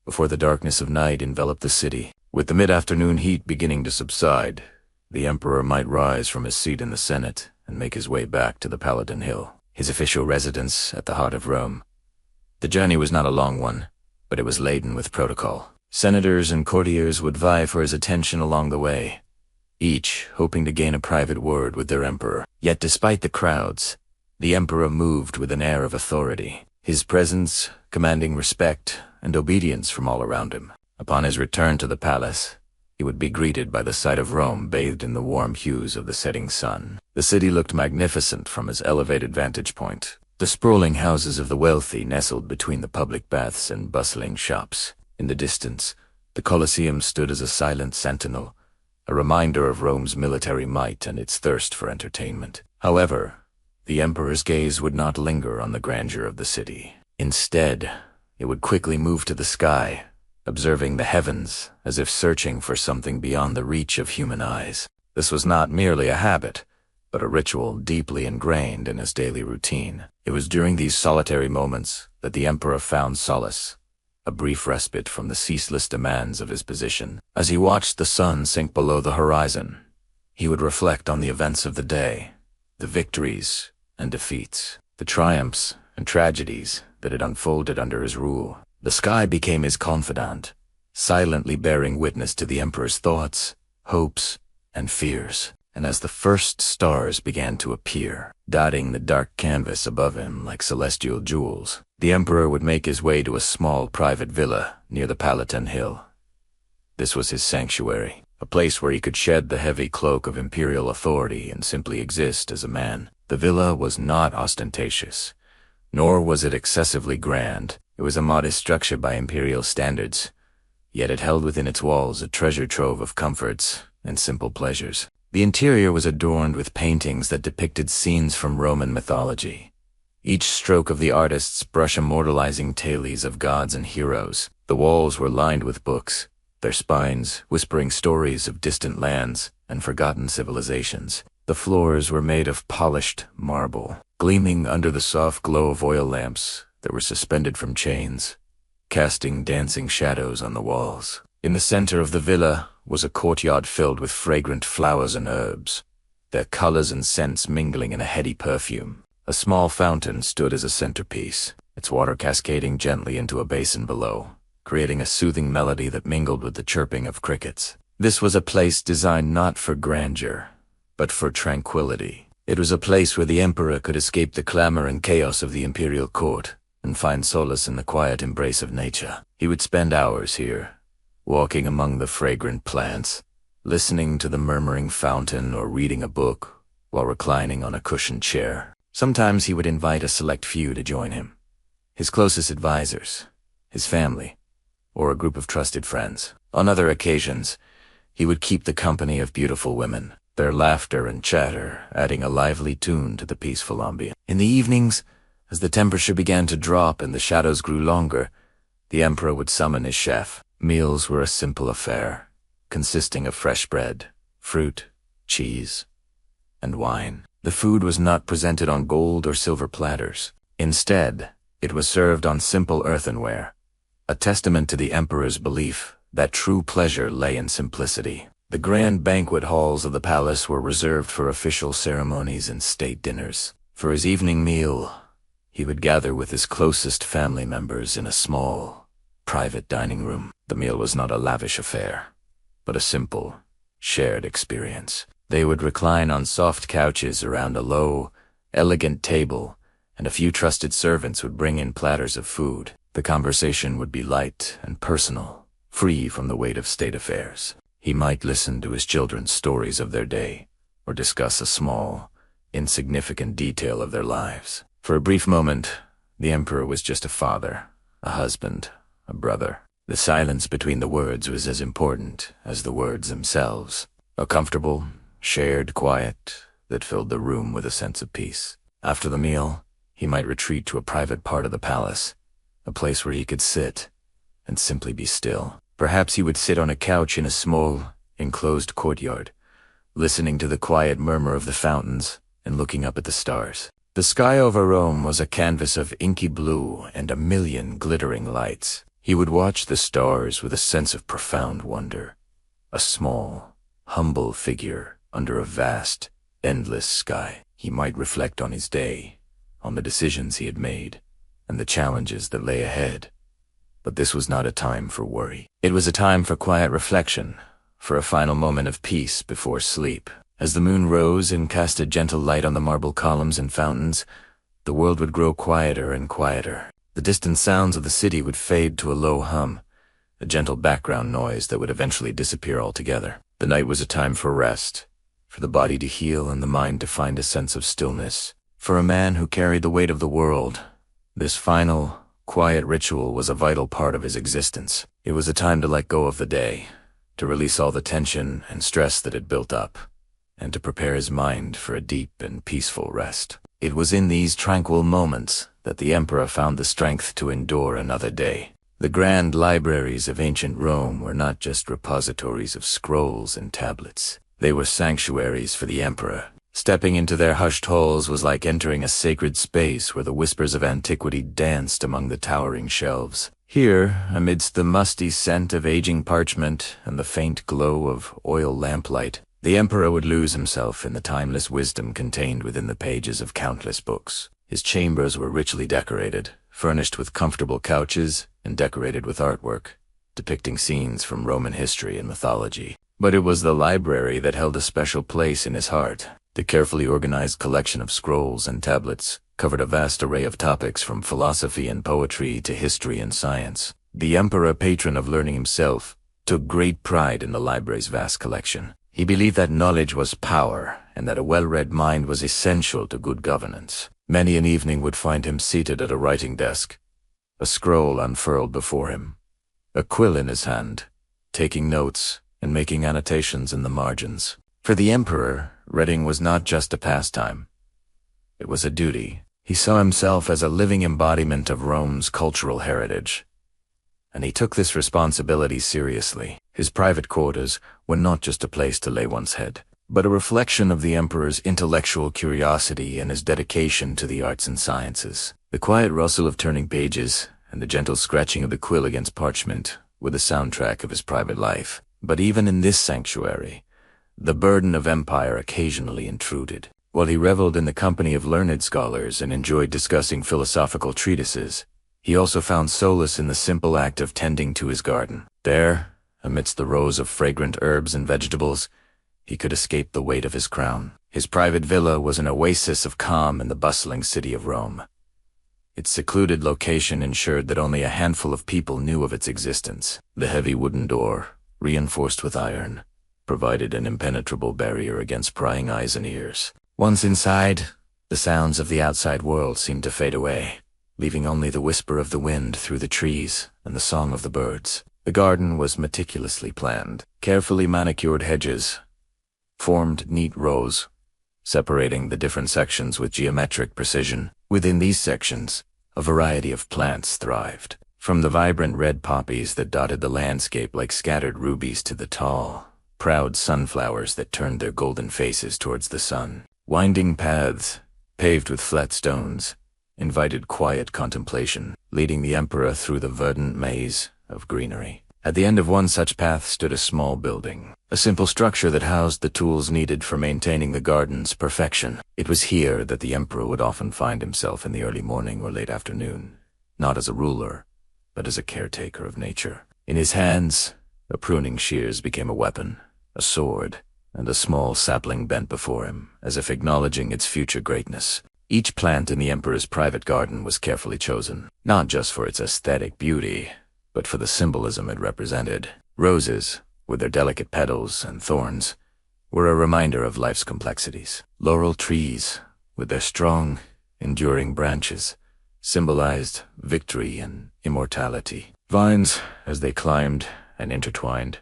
Speaker 1: before the darkness of night enveloped the city. With the mid-afternoon heat beginning to subside, the emperor might rise from his seat in the Senate and make his way back to the Palatine Hill, his official residence at the heart of Rome. The journey was not a long one, but it was laden with protocol. Senators and courtiers would vie for his attention along the way, each hoping to gain a private word with their emperor. Yet despite the crowds, the emperor moved with an air of authority, his presence commanding respect and obedience from all around him. Upon his return to the palace, he would be greeted by the sight of Rome bathed in the warm hues of the setting sun. The city looked magnificent from his elevated vantage point. The sprawling houses of the wealthy nestled between the public baths and bustling shops. In the distance, the Colosseum stood as a silent sentinel, a reminder of Rome's military might and its thirst for entertainment. However, the emperor's gaze would not linger on the grandeur of the city. Instead, it would quickly move to the sky, observing the heavens as if searching for something beyond the reach of human eyes. This was not merely a habit, but a ritual deeply ingrained in his daily routine. It was during these solitary moments that the emperor found solace, a brief respite from the ceaseless demands of his position. As he watched the sun sink below the horizon, he would reflect on the events of the day, the victories and defeats, the triumphs and tragedies that had unfolded under his rule. The sky became his confidant, silently bearing witness to the emperor's thoughts, hopes, and fears. And as the first stars began to appear, dotting the dark canvas above him like celestial jewels, the emperor would make his way to a small private villa near the Palatine Hill. This was his sanctuary, a place where he could shed the heavy cloak of imperial authority and simply exist as a man. The villa was not ostentatious, nor was it excessively grand. It was a modest structure by imperial standards, yet it held within its walls a treasure trove of comforts and simple pleasures. The interior was adorned with paintings that depicted scenes from Roman mythology, each stroke of the artist's brush immortalizing tales of gods and heroes. The walls were lined with books, their spines whispering stories of distant lands and forgotten civilizations. The floors were made of polished marble, gleaming under the soft glow of oil lamps that were suspended from chains, casting dancing shadows on the walls. In the center of the villa was a courtyard filled with fragrant flowers and herbs, their colors and scents mingling in a heady perfume. A small fountain stood as a centerpiece, its water cascading gently into a basin below, creating a soothing melody that mingled with the chirping of crickets. This was a place designed not for grandeur, but for tranquility. It was a place where the emperor could escape the clamor and chaos of the imperial court and find solace in the quiet embrace of nature. He would spend hours here, walking among the fragrant plants, listening to the murmuring fountain or reading a book while reclining on a cushioned chair. Sometimes he would invite a select few to join him, his closest advisors, his family, or a group of trusted friends. On other occasions, he would keep the company of beautiful women, their laughter and chatter adding a lively tune to the peaceful ambience. In the evenings, as the temperature began to drop and the shadows grew longer, the emperor would summon his chef. Meals were a simple affair, consisting of fresh bread, fruit, cheese, and wine. The food was not presented on gold or silver platters. Instead, it was served on simple earthenware, a testament to the emperor's belief that true pleasure lay in simplicity. The grand banquet halls of the palace were reserved for official ceremonies and state dinners. For his evening meal, he would gather with his closest family members in a small, private dining room. The meal was not a lavish affair, but a simple, shared experience. They would recline on soft couches around a low, elegant table, and a few trusted servants would bring in platters of food. The conversation would be light and personal, free from the weight of state affairs. He might listen to his children's stories of their day, or discuss a small, insignificant detail of their lives. For a brief moment, the emperor was just a father, a husband, a brother. The silence between the words was as important as the words themselves. A comfortable, shared quiet that filled the room with a sense of peace. After the meal, he might retreat to a private part of the palace, a place where he could sit and simply be still. Perhaps he would sit on a couch in a small, enclosed courtyard, listening to the quiet murmur of the fountains and looking up at the stars. The sky over Rome was a canvas of inky blue and a million glittering lights. He would watch the stars with a sense of profound wonder, a small, humble figure under a vast, endless sky. He might reflect on his day, on the decisions he had made, and the challenges that lay ahead. But this was not a time for worry. It was a time for quiet reflection, for a final moment of peace before sleep. As the moon rose and cast a gentle light on the marble columns and fountains, the world would grow quieter and quieter. The distant sounds of the city would fade to a low hum, a gentle background noise that would eventually disappear altogether. The night was a time for rest, for the body to heal and the mind to find a sense of stillness. For a man who carried the weight of the world, this final, quiet ritual was a vital part of his existence. It was a time to let go of the day, to release all the tension and stress that had built up, and to prepare his mind for a deep and peaceful rest. It was in these tranquil moments that the emperor found the strength to endure another day. The grand libraries of ancient Rome were not just repositories of scrolls and tablets. They were sanctuaries for the emperor. Stepping into their hushed halls was like entering a sacred space where the whispers of antiquity danced among the towering shelves. Here, amidst the musty scent of aging parchment and the faint glow of oil lamplight, the emperor would lose himself in the timeless wisdom contained within the pages of countless books. His chambers were richly decorated, furnished with comfortable couches and decorated with artwork, depicting scenes from Roman history and mythology. But it was the library that held a special place in his heart. The carefully organized collection of scrolls and tablets covered a vast array of topics from philosophy and poetry to history and science. The emperor, patron of learning himself, took great pride in the library's vast collection. He believed that knowledge was power and that a well-read mind was essential to good governance. Many an evening would find him seated at a writing desk, a scroll unfurled before him, a quill in his hand, taking notes and making annotations in the margins. For the emperor, reading was not just a pastime. It was a duty. He saw himself as a living embodiment of Rome's cultural heritage, and he took this responsibility seriously. His private quarters were not just a place to lay one's head, but a reflection of the emperor's intellectual curiosity and his dedication to the arts and sciences. The quiet rustle of turning pages and the gentle scratching of the quill against parchment were the soundtrack of his private life. But even in this sanctuary, the burden of empire occasionally intruded. While he reveled in the company of learned scholars and enjoyed discussing philosophical treatises, he also found solace in the simple act of tending to his garden. There, amidst the rows of fragrant herbs and vegetables, he could escape the weight of his crown. His private villa was an oasis of calm in the bustling city of Rome. Its secluded location ensured that only a handful of people knew of its existence. The heavy wooden door, reinforced with iron, provided an impenetrable barrier against prying eyes and ears. Once inside, the sounds of the outside world seemed to fade away, leaving only the whisper of the wind through the trees and the song of the birds. The garden was meticulously planned. Carefully manicured hedges formed neat rows, separating the different sections with geometric precision. Within these sections, a variety of plants thrived, from the vibrant red poppies that dotted the landscape like scattered rubies to the tall, proud sunflowers that turned their golden faces towards the sun. Winding paths, paved with flat stones, invited quiet contemplation, leading the emperor through the verdant maze of greenery. At the end of one such path stood a small building, a simple structure that housed the tools needed for maintaining the garden's perfection. It was here that the emperor would often find himself in the early morning or late afternoon, not as a ruler, but as a caretaker of nature. In his hands, a pruning shears became a weapon, a sword, and a small sapling bent before him, as if acknowledging its future greatness. Each plant in the emperor's private garden was carefully chosen, not just for its aesthetic beauty, but for the symbolism it represented. Roses, with their delicate petals and thorns, were a reminder of life's complexities. Laurel trees, with their strong, enduring branches, symbolized victory and immortality. Vines, as they climbed and intertwined,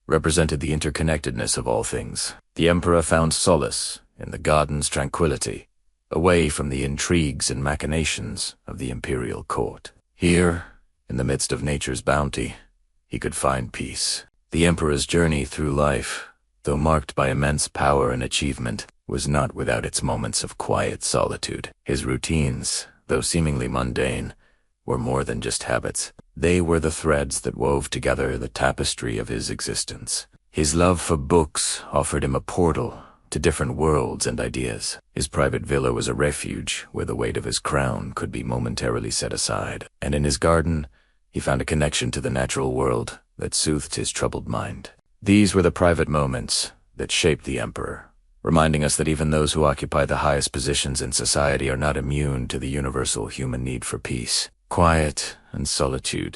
Speaker 1: represented the interconnectedness of all things. The emperor found solace in the garden's tranquility, away from the intrigues and machinations of the imperial court. Here, in the midst of nature's bounty, he could find peace. The emperor's journey through life, though marked by immense power and achievement, was not without its moments of quiet solitude. His routines, though seemingly mundane, were more than just habits. They were the threads that wove together the tapestry of his existence. His love for books offered him a portal to different worlds and ideas. His private villa was a refuge where the weight of his crown could be momentarily set aside, and in his garden he found a connection to the natural world that soothed his troubled mind. These were the private moments that shaped the emperor, reminding us that even those who occupy the highest positions in society are not immune to the universal human need for peace. Quiet and solitude